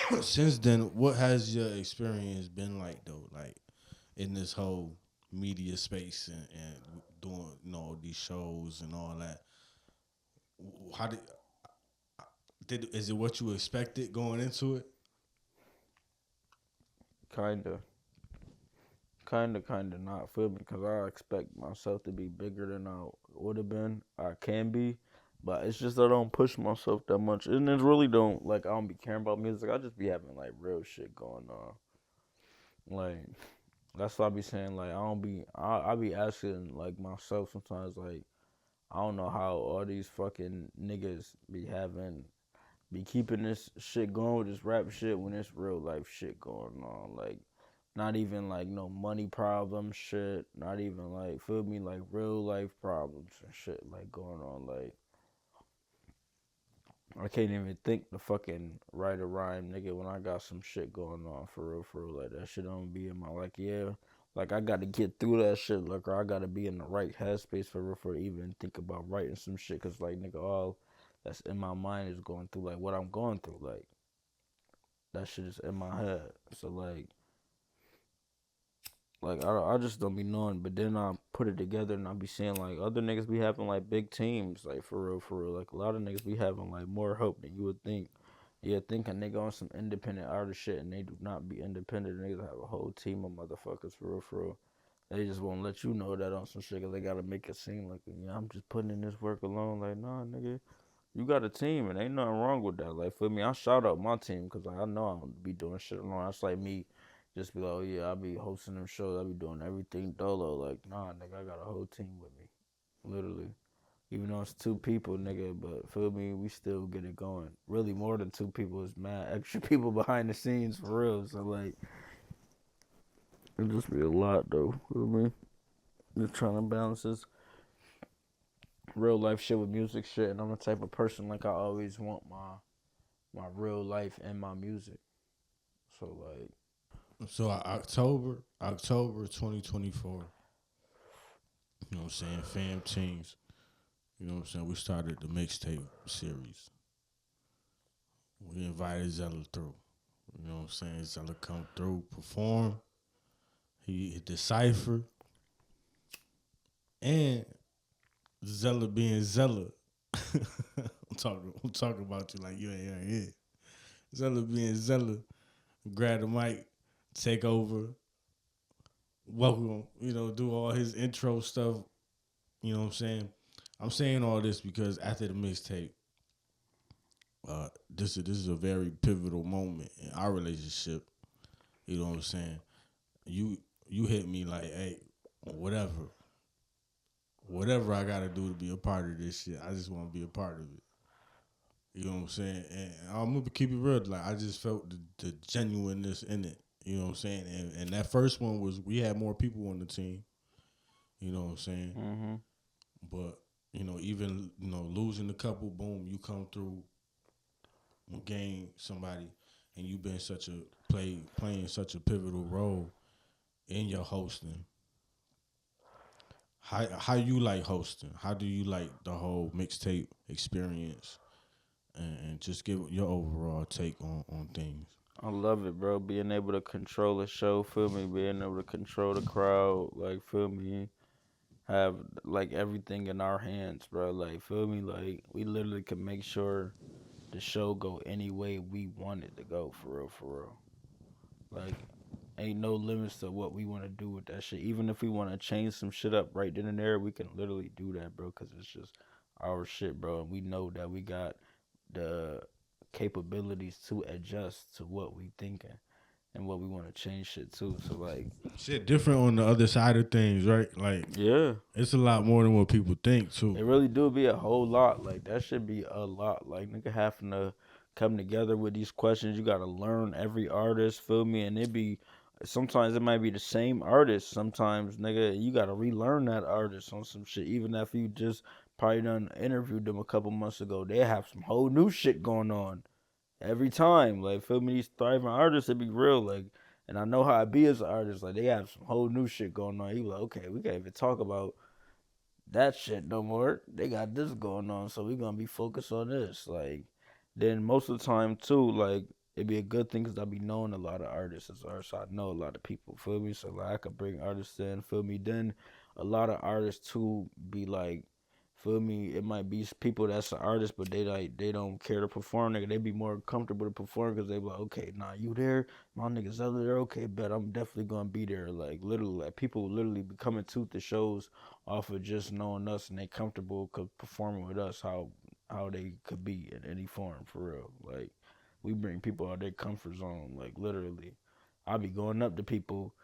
what has your experience been like though? Like in this whole media space and doing, you know, these shows and all that. How is it what you expected going into it? Kinda not, feel me? Because I expect myself to be bigger than I would have been. I can be, but it's just I don't push myself that much, and it really don't, like, I don't be caring about music. I just be having like real shit going on. Like, that's what I be saying. Like, I be asking like myself sometimes, like, I don't know how all these fucking niggas be keeping this shit going with this rap shit when it's real life shit going on. Like, not even like no money problem shit. Not even like, feel me, like real life problems and shit like going on. Like, I can't even think to fucking write a rhyme, nigga, when I got some shit going on, for real, for real. Like, that shit don't be in my, like, yeah. Like, I gotta get through that shit, like, or I gotta be in the right headspace for real, for even think about writing some shit. Cause like, nigga, all that's in my mind is going through like what I'm going through. Like, that shit is in my head. So like I just don't be knowing, but then I put it together and I be seeing like other niggas be having like big teams, like, for real, for real. Like, a lot of niggas be having like more hope than you would think. You think a nigga on some independent artist shit and they do not be independent. Niggas have a whole team of motherfuckers, for real, for real. They just won't let you know that on some shit, cause they gotta make it seem like, yeah, I'm just putting in this work alone. Like, nah, nigga, you got a team and ain't nothing wrong with that. Like, for me, I shout out my team because I know I'm be doing shit alone. That's like me just be like, oh yeah, I be hosting them shows. I be doing everything dolo. Like, nah, nigga, I got a whole team with me. Literally. Even though it's two people, nigga, but feel me, we still get it going. Really, more than two people is mad extra people behind the scenes, for real. So like, it just be a lot though. Feel me? Just trying to balance this real life shit with music shit, and I'm the type of person, like, I always want my real life and my music. So like, So October 2024. You know what I'm saying? Fam teams. You know what I'm saying? We started the mixtape series. We invited Zella through. You know what I'm saying? Zella come through, perform. He decipher. And Zella being Zella. I'm talking about you like you ain't here. Zella being Zella. Grab the mic, take over, welcome, you know, do all his intro stuff. You know what I'm saying? I'm saying all this because after the mixtape, this is a very pivotal moment in our relationship. You know what I'm saying? You hit me like, hey, whatever I gotta do to be a part of this shit, I just want to be a part of it. You know what I'm saying? And I'm gonna keep it real. Like I just felt the genuineness in it. You know what I'm saying? And that first one was we had more people on the team. You know what I'm saying? Mm-hmm. But even losing a couple, boom, you come through, gain somebody, and you've been playing such a pivotal role in your hosting. How you like hosting? How do you like the whole mixtape experience? And just give your overall take on things. I love it, bro. Being able to control a show, feel me? Being able to control the crowd, like, feel me? Have, like, everything in our hands, bro. Like, feel me? Like, we literally can make sure the show go any way we want it to go, for real, for real. Like, ain't no limits to what we want to do with that shit. Even if we want to change some shit up right then and there, we can literally do that, bro, because it's just our shit, bro. And we know that we got the capabilities to adjust to what we thinking and what we want to change shit too. So, like, Shit different on the other side of things, right? Like, yeah, it's a lot more than what people think too. it really do be a whole lot. Like, that should be a lot. Like, nigga having to come together with these questions. You gotta learn every artist, feel me? And it be sometimes it might be the same artist. Sometimes, nigga, you gotta relearn that artist on some shit. Even if you just probably done interviewed them a couple months ago, they have some whole new shit going on every time. Like, feel me? These thriving artists, it be real. Like, and I know how I be as an artist. Like, they have some whole new shit going on. You be like, okay, we can't even talk about that shit no more. They got this going on, so we gonna be focused on this. Like, then most of the time too, like, it'd be a good thing because I be knowing a lot of artists as artists. So I know a lot of people, feel me? So like I could bring artists in, feel me? Then a lot of artists too be like, feel me? It might be people that's an artist, but they don't care to perform. Nigga, they be more comfortable to perform because they be like, okay, nah, you there? My niggas Zella there? Okay, bet I'm definitely gonna be there. Like literally, like people literally be coming to the shows off of just knowing us and they comfortable performing with us how they could be in any form for real. Like we bring people out their comfort zone, like literally. I be going up to people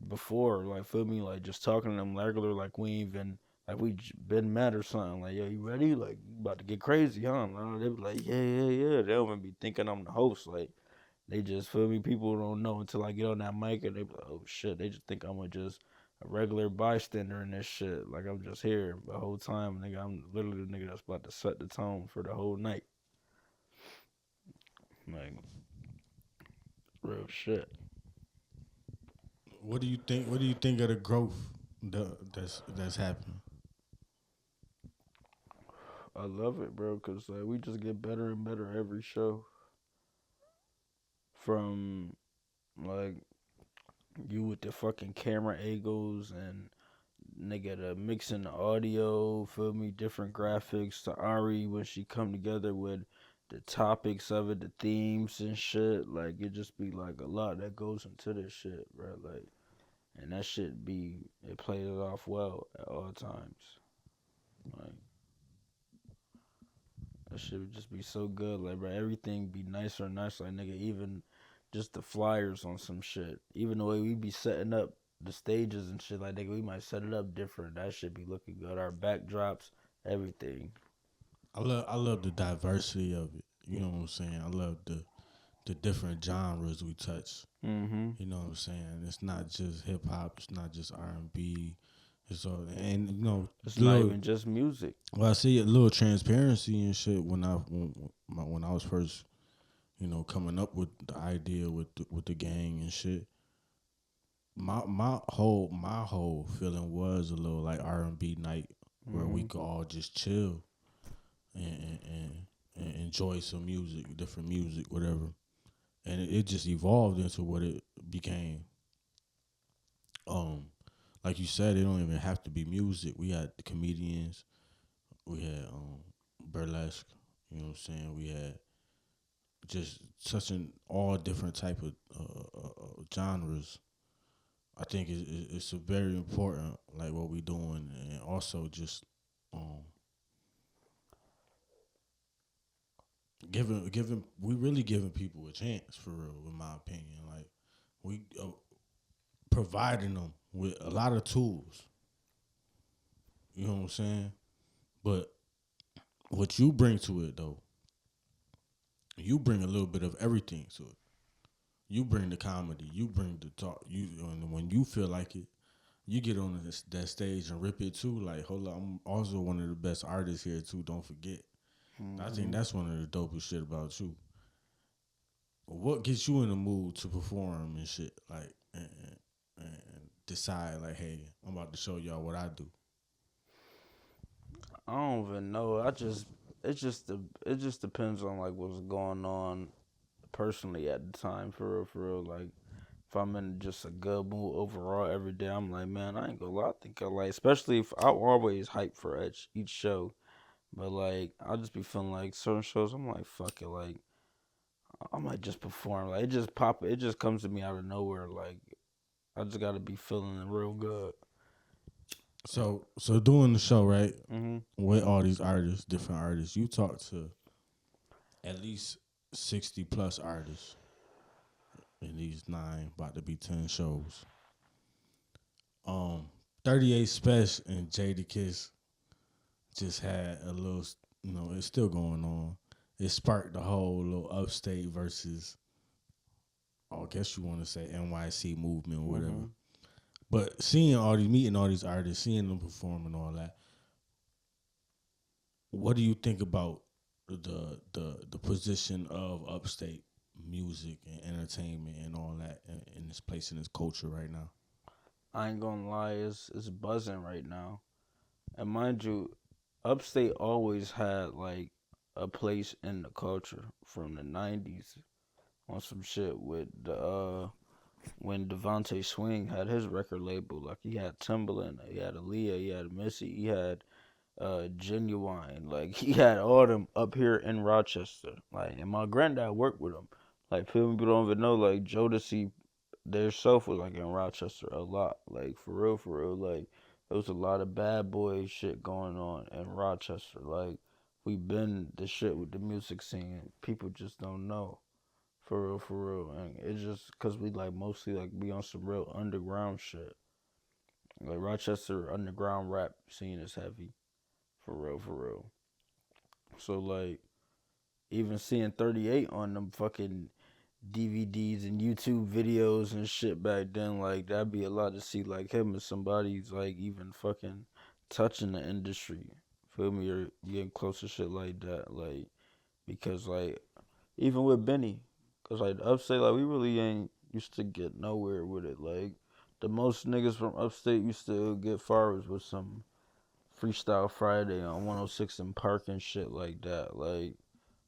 before, like feel me, like just talking to them regular, like we even like we been mad or something. Like, yo, you ready? Like you about to get crazy, huh? They be like, yeah. They don't even be thinking I'm the host. Like they just feel me. People don't know until I get on that mic and they be like, oh shit. They just think I'm just a regular bystander in this shit. Like I'm just here the whole time, nigga. I'm literally the nigga that's about to set the tone for the whole night. Like real shit. What do you think? What do you think of the growth that's happening? I love it, bro, cause like we just get better and better every show. From like you with the fucking camera angles and nigga the mixing the audio, feel me, different graphics to Ari when she come together with the topics of it, the themes and shit. Like it just be like a lot that goes into this shit, bro. Like and that shit be it plays it off well at all times. Like that shit would just be so good. Like bro, everything be nicer and nicer. Like nigga, even just the flyers on some shit. Even the way we be setting up the stages and shit, like nigga, we might set it up different. That shit be looking good. Our backdrops, everything. I love the diversity of it. You know what I'm saying? I love the different genres we touch. Mm-hmm. You know what I'm saying? It's not just hip hop. It's not just R&B. It's all and It's not even just music. well, I see a little transparency and shit when I was first coming up with the idea with the gang and shit. My whole feeling was a little like R&B night where we could all just chill and enjoy some music, different music, whatever. And it just evolved into what it became. Um, like you said, it don't even have to be music. We had comedians, we had burlesque. You know what I'm saying? We had just such an all different type of genres. I think it's a very important like what we doing, and also just um we really giving people a chance for real, in my opinion. Like we providing them with a lot of tools. You know what I'm saying? But what you bring to it though, you bring a little bit of everything to it. You bring the comedy, you bring the talk. And when you feel like it, you get on that stage and rip it too. Like, hold on, I'm also one of the best artists here too. Don't forget. Mm-hmm. I think that's one of the dopest shit about you. What gets you in the mood to perform and shit? Like, and decide like, hey, I'm about to show y'all what I do. I don't even know. It just depends on like what's going on personally at the time, for real. Like if I'm in just a good mood overall every day, I'm like, man, I ain't gonna lie. I think I like, especially if I'm always hyped for each show, but like I'll just be feeling like certain shows. I'm like, fuck it, like I might just perform. Like it just comes to me out of nowhere. Like I just gotta be feeling real good. So doing the show, right? Mm-hmm. With all these artists, different artists, you talk to at least 60 plus artists in these 9, about to be 10 shows. 38 Special and Jadakiss just had a little, it's still going on. It sparked the whole little Upstate versus, I guess you want to say NYC movement or whatever. Mm-hmm. But meeting all these artists, seeing them perform and all that, what do you think about the position of Upstate music and entertainment and all that in this place, in this culture right now? I ain't gonna lie, it's buzzing right now. And mind you, Upstate always had like a place in the culture from the 90s on some shit with the when Devontae Swing had his record label. Like he had Timbaland, he had Aaliyah, he had Missy, he had Genuine. Like he had all them up here in Rochester. Like, and my granddad worked with them. Like people don't even know, like Jodeci, their self was like in Rochester a lot. Like for real. Like there was a lot of bad boy shit going on in Rochester. Like we been the shit with the music scene. People just don't know. For real. And it's just because we like mostly like be on some real underground shit. Like Rochester underground rap scene is heavy. For real. So like even seeing 38 on them fucking DVDs and YouTube videos and shit back then, like that'd be a lot to see like him as somebody's like even fucking touching the industry. Feel me? Or getting close to shit like that. Like because like even with Benny, cause like Upstate, like we really ain't used to get nowhere with it. Like the most niggas from Upstate used to get far with some Freestyle Friday on 106 and Park and shit like that. Like,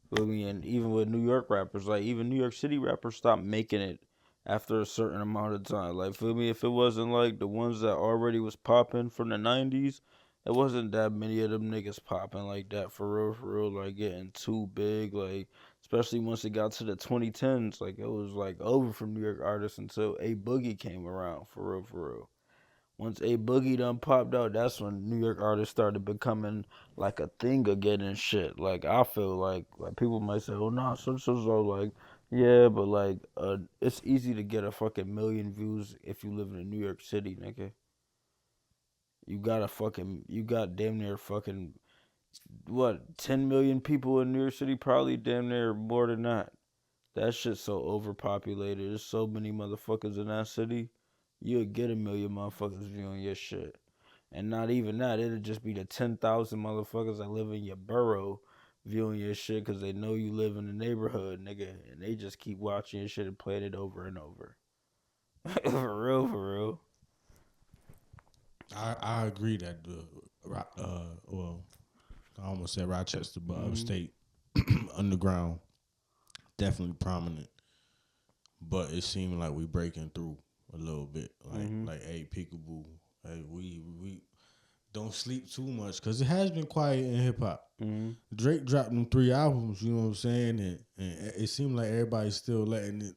feel me? And even with New York rappers, like even New York City rappers stopped making it after a certain amount of time. Like, feel me? If it wasn't like the ones that already was popping from the 90s, it wasn't that many of them niggas popping like that for real, like getting too big, like especially once it got to the 2010s, like it was like over from New York artists until A Boogie came around for real. Once A Boogie done popped out, that's when New York artists started becoming like a thing again and shit. Like I feel like people might say, "Oh nah, so like yeah," but like it's easy to get a fucking million views if you live in New York City, nigga. You got damn near fucking what 10 million people in New York City, probably damn near more than that. That shit's so overpopulated. There's so many motherfuckers in that city. You'll get a million motherfuckers viewing your shit. And not even that. It'll just be the 10,000 motherfuckers that live in your borough viewing your shit because they know you live in the neighborhood, nigga. And they just keep watching your shit and playing it over and over. For real. I agree that well, I almost said Rochester, but Upstate underground definitely prominent. But it seemed like we breaking through a little bit, like hey, peekaboo, hey, we don't sleep too much because it has been quiet in hip hop. Mm-hmm. Drake dropped them 3 albums, you know what I'm saying, and it seemed like everybody's still letting it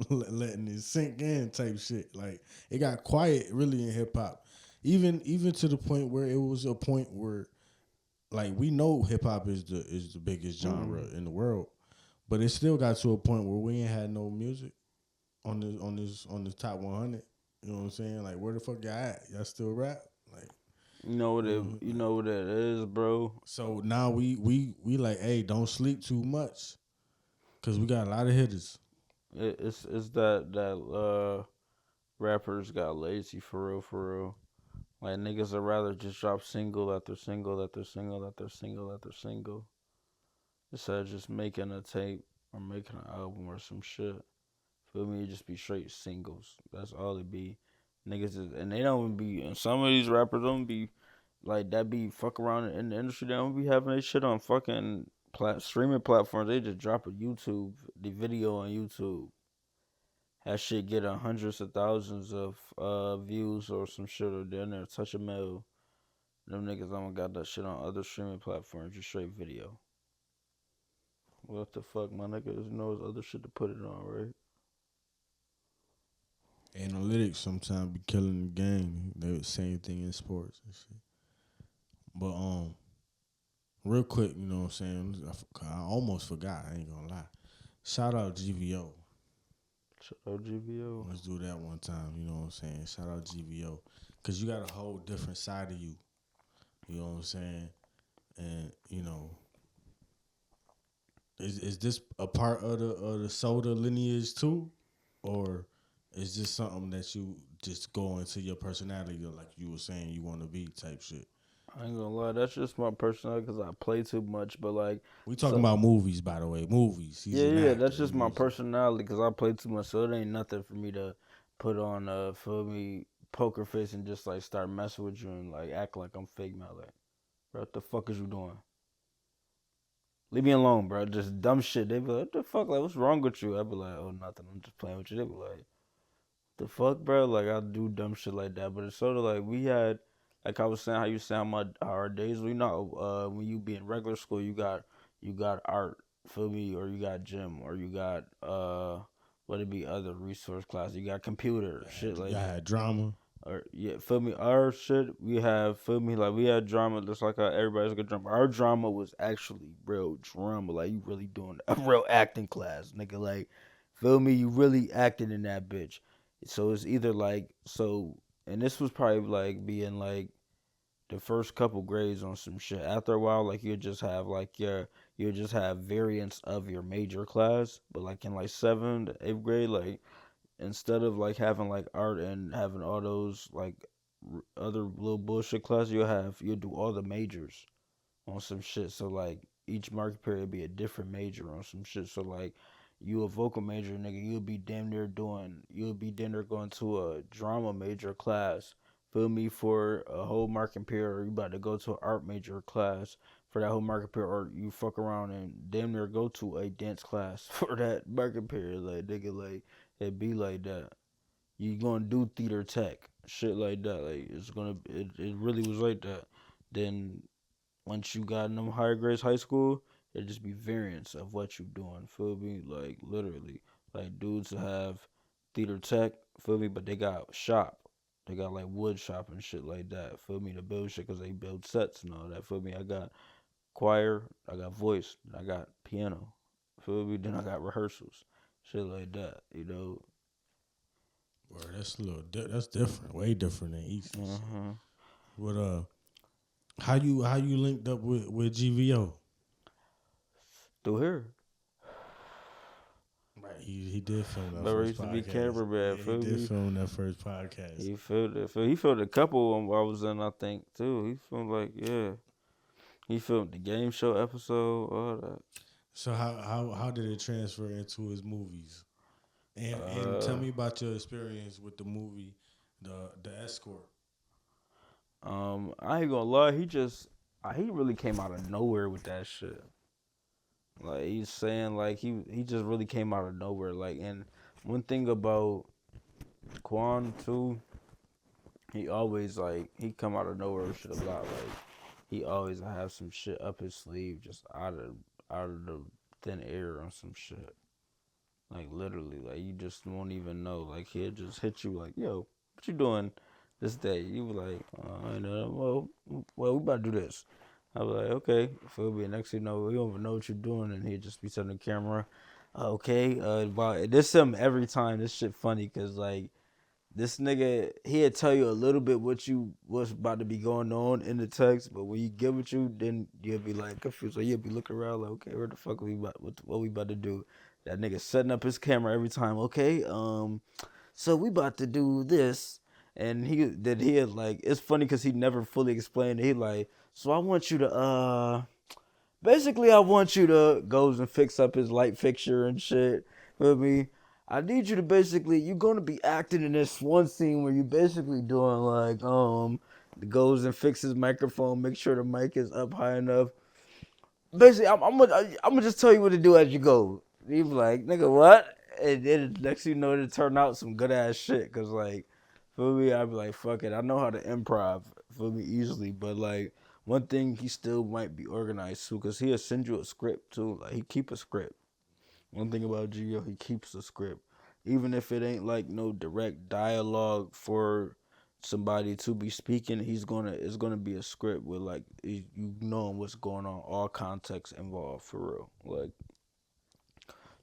letting it sink in type shit. Like it got quiet really in hip hop, even to the point where it was a point where like we know hip hop is the biggest genre in the world, but it still got to a point where we ain't had no music on the top 100. You know what I'm saying? Like, where the fuck y'all at? Y'all still rap? Like, You know what you know what it is, bro. so now we like, hey, don't sleep too much, cause we got a lot of hitters. It's that rappers got lazy for real. Like niggas would rather just drop single after single after single after single after single instead of just making a tape or making an album or some shit. Feel me? It just be straight singles. That's all it be. Niggas is, and they don't be. And some of these rappers don't be like that. Be fuck around in the industry. They don't be having their shit on fucking streaming platforms. They just drop the video on YouTube. That shit get hundreds of thousands of views or some shit, or down there touch a mil. Them niggas almost got that shit on other streaming platforms, just straight video. What the fuck, my niggas knows other shit to put it on, right? Analytics sometimes be killing the game. They the same thing in sports and shit. But real quick, you know what I'm saying? I almost forgot. I ain't gonna lie. Shout out GVO. Shout out GVO. Let's do that one time. You know what I'm saying? Shout out GVO, cause you got a whole different side of you. You know what I'm saying? And you know, is this a part of the soda lineage too, or is this something that you just go into your personality, like you were saying you want to be type shit? I ain't gonna lie, that's just my personality because I play too much. But like, We talking about movies, by the way. Movies. He's an actor, that's just my personality because I play too much. So it ain't nothing for me to put on, feel me, poker face and just like start messing with you and like act like I'm fake mad. Like, bro, what the fuck is you doing? Leave me alone, bro. Just dumb shit. They be like, what the fuck? Like, what's wrong with you? I be like, oh, nothing. I'm just playing with you. They be like, the fuck, bro? Like, I do dumb shit like that. But it's sort of like we had, like I was saying, how you sound our days. We know when you be in regular school, you got art, feel me, or you got gym, or you got what it be other resource class. You got computer shit like that. You had drama. Or yeah, feel me. Our shit we have, feel me, like we had drama just like how everybody's got drama. Our drama was actually real drama. Like you really doing a real acting class, nigga. Like, feel me, you really acting in that bitch. So it's either like so, and this was probably like being like the first couple grades on some shit. After a while, like you just have like you just have variants of your major class, but like in like 7th, 8th grade, like instead of like having like art and having all those like other little bullshit classes, you'll do all the majors on some shit. So like each market period be a different major on some shit. So like you a vocal major, nigga, you'll be damn near going to a drama major class. Feel me, for a whole market period, or you about to go to an art major class for that whole market period, or you fuck around and damn near go to a dance class for that market period. Like nigga, like it be like that. You gonna do theater tech, shit like that. Like it really was like that. Then once you got in them higher grades, high school, it just be variants of what you doing. Feel me? Like literally, like dudes have theater tech. Feel me? But they got shop. They got like wood shop and shit like that. Feel me? To build shit because they build sets and all that. Feel me? I got choir. I got voice. I got piano. Feel me? Then I got rehearsals. Shit like that. You know. Well, that's different. Way different than East. What how you linked up with GVO? Through here. Right, he did film that Remember, he first used to be podcast. cameraman. Yeah, he did film that first podcast. He filmed it. He filmed a couple I was in, I think, too. He filmed he filmed the game show episode, all that. So how did it transfer into his movies? And tell me about your experience with the movie, the Escort. I ain't gonna lie, he really came out of nowhere with that shit. Like he's saying, like he just really came out of nowhere. Like, and one thing about Quan too, he always like he come out of nowhere with shit a lot. Like he always have some shit up his sleeve, just out of the thin air on some shit. Like literally, like you just won't even know. Like he'll just hit you like, "Yo, what you doing this day?" You be like, "I know. Well, we about to do this." I was like, okay, feel me. Next thing you know, we don't even know what you're doing, and he'd just be telling the camera, okay, wow. This him every time. This shit funny, cause like this nigga, he'll tell you a little bit what's about to be going on in the text, but when you get with you, then you'll be like confused. So you'll be looking around like, okay, where the fuck are we about? What we about to do? That nigga setting up his camera every time. Okay, so we about to do this, and he had like, it's funny because he never fully explained it. He like, so I want you to basically I want you to goes and fix up his light fixture and shit. With me, I need you to basically, you're gonna be acting in this one scene where you basically doing like goes and fix his microphone, make sure the mic is up high enough. Basically, I'm gonna just tell you what to do as you go. He be like, nigga, what? And then next thing you know, it turned out some good ass shit. Cause like, feel me, I'd be like, fuck it, I know how to improv, feel me, easily. But like, one thing he still might be organized too, cause he'll send you a script too. Like he keep a script. One thing about GVO, he keeps a script, even if it ain't like no direct dialogue for somebody to be speaking. It's gonna be a script with like you knowing what's going on, all context involved for real. Like,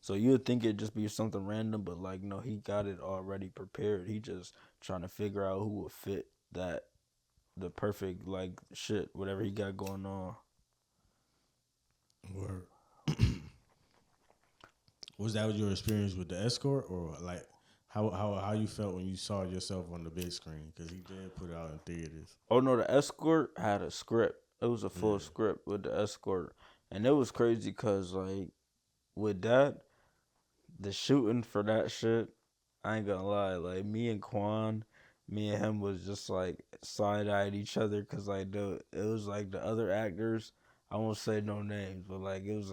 so you'd think it'd just be something random, but like no, he got it already prepared. He just trying to figure out who would fit that the perfect like shit, whatever he got going on. Word. Was that your experience with the escort, or like how you felt when you saw yourself on the big screen? Because he did put it out in theaters. Oh no, the escort had a script. It was a full script with the escort, and it was crazy because like with that, the shooting for that shit, I ain't gonna lie. Like me and him was just like side eyed each other because like it was like the other actors. I won't say no names, but like it was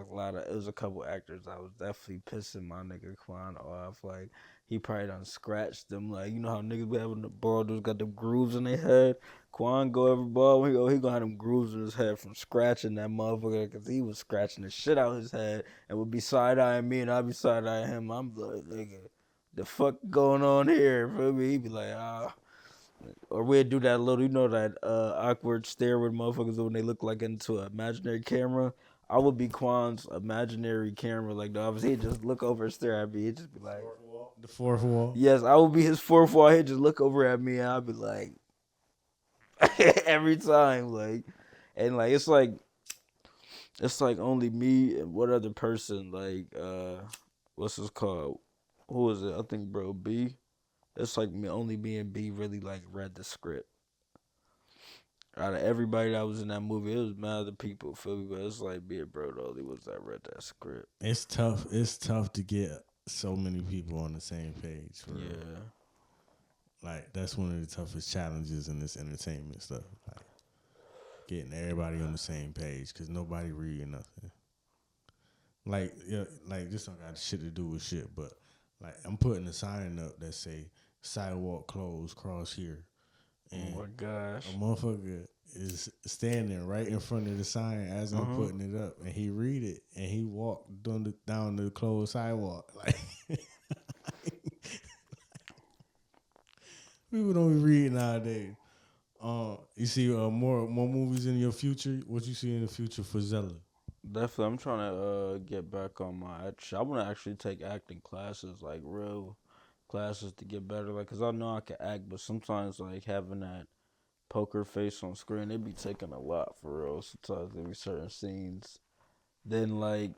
a couple actors. I was definitely pissing my nigga Quan off. Like he probably done scratched them. Like you know how niggas be having the ball, those got them grooves in their head. Quan go every ball when he gonna have them grooves in his head from scratching that motherfucker because he was scratching the shit out of his head and would be side eyeing me and I'd be side eyeing him. I'm like, nigga, the fuck going on here? Feel me? He'd be like, ah. Or we'd do that little, you know, that awkward stare with motherfuckers when they look like into an imaginary camera. I would be Quan's imaginary camera, like the office. He'd just look over and stare at me. He'd just be like, The fourth wall. yes, I would be his fourth wall. He'd just look over at me and I'd be like, every time, like, and like it's like only me and one other person, like what's this called? Who is it? I think bro B. It's like only me and B really like read the script. Out of everybody that was in that movie, it was mad other people, feel me? But it's like me and bro the only ones that read that script. It's tough. It's tough to get so many people on the same page. For real. Like that's one of the toughest challenges in this entertainment stuff. Like getting everybody on the same page because nobody reading nothing. Like like this don't got shit to do with shit, but like I'm putting a sign up that say sidewalk closed, cross here. And oh my gosh. a motherfucker is standing right in front of the sign as I'm putting it up, and he read it, and he walked down the closed sidewalk. Like people don't be reading nowadays. You see more movies in your future? What you see in the future for Zella? Definitely, I'm trying to get back on my. I want to actually take acting classes, like real classes, to get better. Like, cause I know I can act, but sometimes like having that poker face on screen, it be taking a lot for real. Sometimes there be certain scenes, then like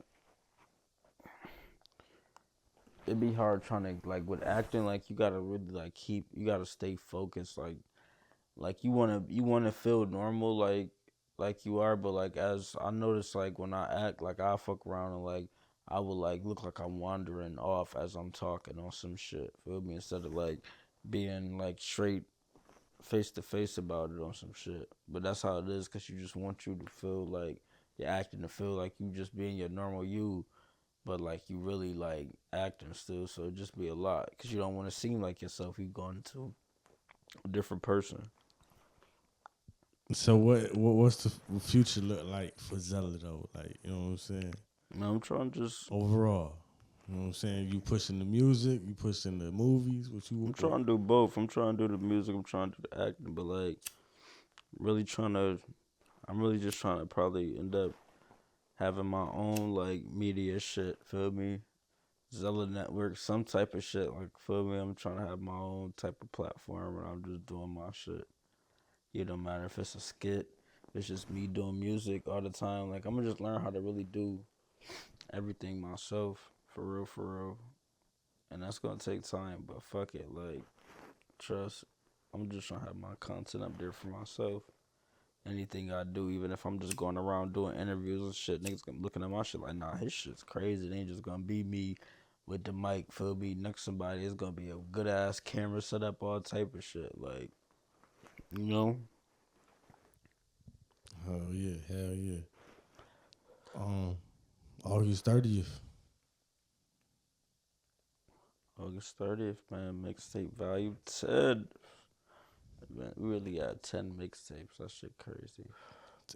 it be hard trying to like with acting. Like you gotta really like you gotta stay focused. Like you wanna feel normal, like you are, but like as I notice, like when I act, like I fuck around and like I would like look like I'm wandering off as I'm talking on some shit. Feel me? Instead of like being like straight face to face about it on some shit. But that's how it is, cause you just want you to feel like you're acting to feel like you just being your normal you, but like you really like acting still. So it just be a lot, cause you don't want to seem like yourself. You going to a different person. So what's the future look like for Zella though? Like, you know what I'm saying? Man, I'm trying to just Overall, you know what I'm saying? You pushing the music, you pushing the movies. I'm trying to do both. I'm trying to do the music, I'm trying to do the acting, but like really trying to I'm really just trying to probably end up having my own like media shit. Feel me? Zella Network, some type of shit. Like, feel me? I'm trying to have my own type of platform, and I'm just doing my shit. It don't matter if it's a skit. It's just me doing music all the time. Like, I'm gonna just learn how to really do everything myself, for real, for real. And that's gonna take time, but fuck it. Like, trust. I'm just trying to have my content up there for myself. Anything I do, even if I'm just going around doing interviews and shit, niggas gonna be looking at my shit like, nah, his shit's crazy. It ain't just gonna be me with the mic, feel me, next to somebody. It's gonna be a good ass camera set up, all type of shit. Like, you know? Hell yeah, hell yeah. August 30th. August 30th, man, Mixtape Volume 10. Man, we really got 10 mixtapes. That shit crazy.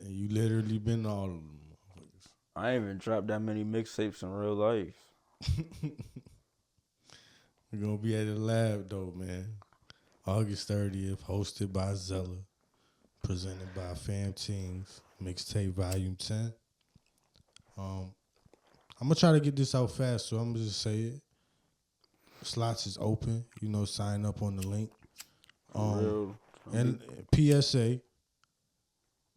And you literally been all of them motherfuckers. I ain't even dropped that many mixtapes in real life. We're gonna be at the lab though, man. August 30th, hosted by Zella, presented by PhamTV, Mixtape Volume 10. I'm gonna try to get this out fast, so I'm gonna just say it. Slots is open. You know, sign up on the link. Real. And PSA,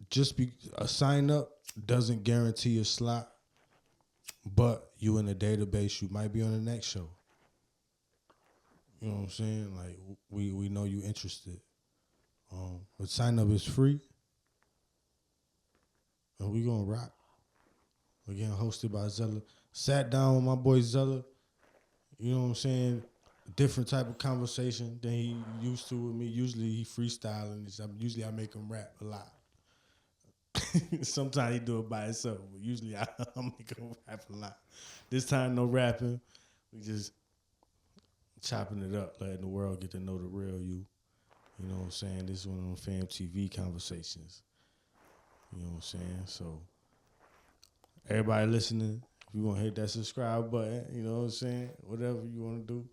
just be a sign up doesn't guarantee a slot, but you in the database, you might be on the next show. You know what I'm saying? Like we know you interested. But sign up is free, and we gonna rock. Again, hosted by Zella. Sat down with my boy Zella. You know what I'm saying? Different type of conversation than he used to with me. Usually he freestyling. Usually I make him rap a lot. Sometimes he do it by himself, but usually I make him rap a lot. This time no rapping. We just chopping it up, letting the world get to know the real you. You know what I'm saying? This is one of them PhamTV conversations. You know what I'm saying? So everybody listening, if you want to hit that subscribe button, you know what I'm saying? Whatever you want to do.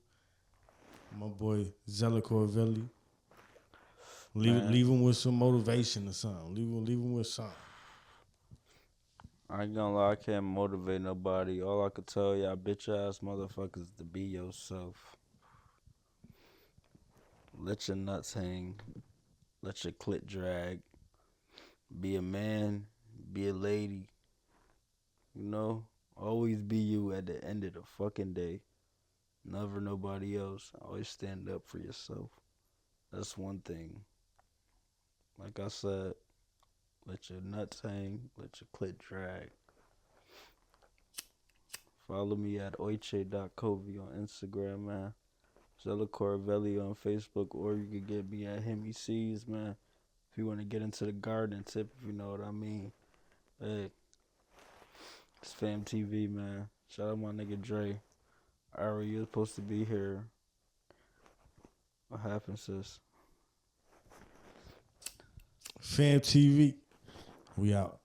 My boy Zella Coravelli. Leave him with some motivation or something. Leave him with something. I ain't gonna lie, I can't motivate nobody. All I could tell y'all bitch ass motherfuckers is to be yourself. Let your nuts hang. Let your clit drag. Be a man. Be a lady. You know? Always be you at the end of the fucking day. Never nobody else. Always stand up for yourself. That's one thing. Like I said, let your nuts hang. Let your clit drag. Follow me at oiche.covey on Instagram, man. Zella Coravelli on Facebook, or you can get me at Hemi C's, man. If you want to get into the garden tip, if you know what I mean. Hey, it's PhamTV, man. Shout out my nigga Dre. Ari, you're supposed to be here. What happened, sis? PhamTV. We out.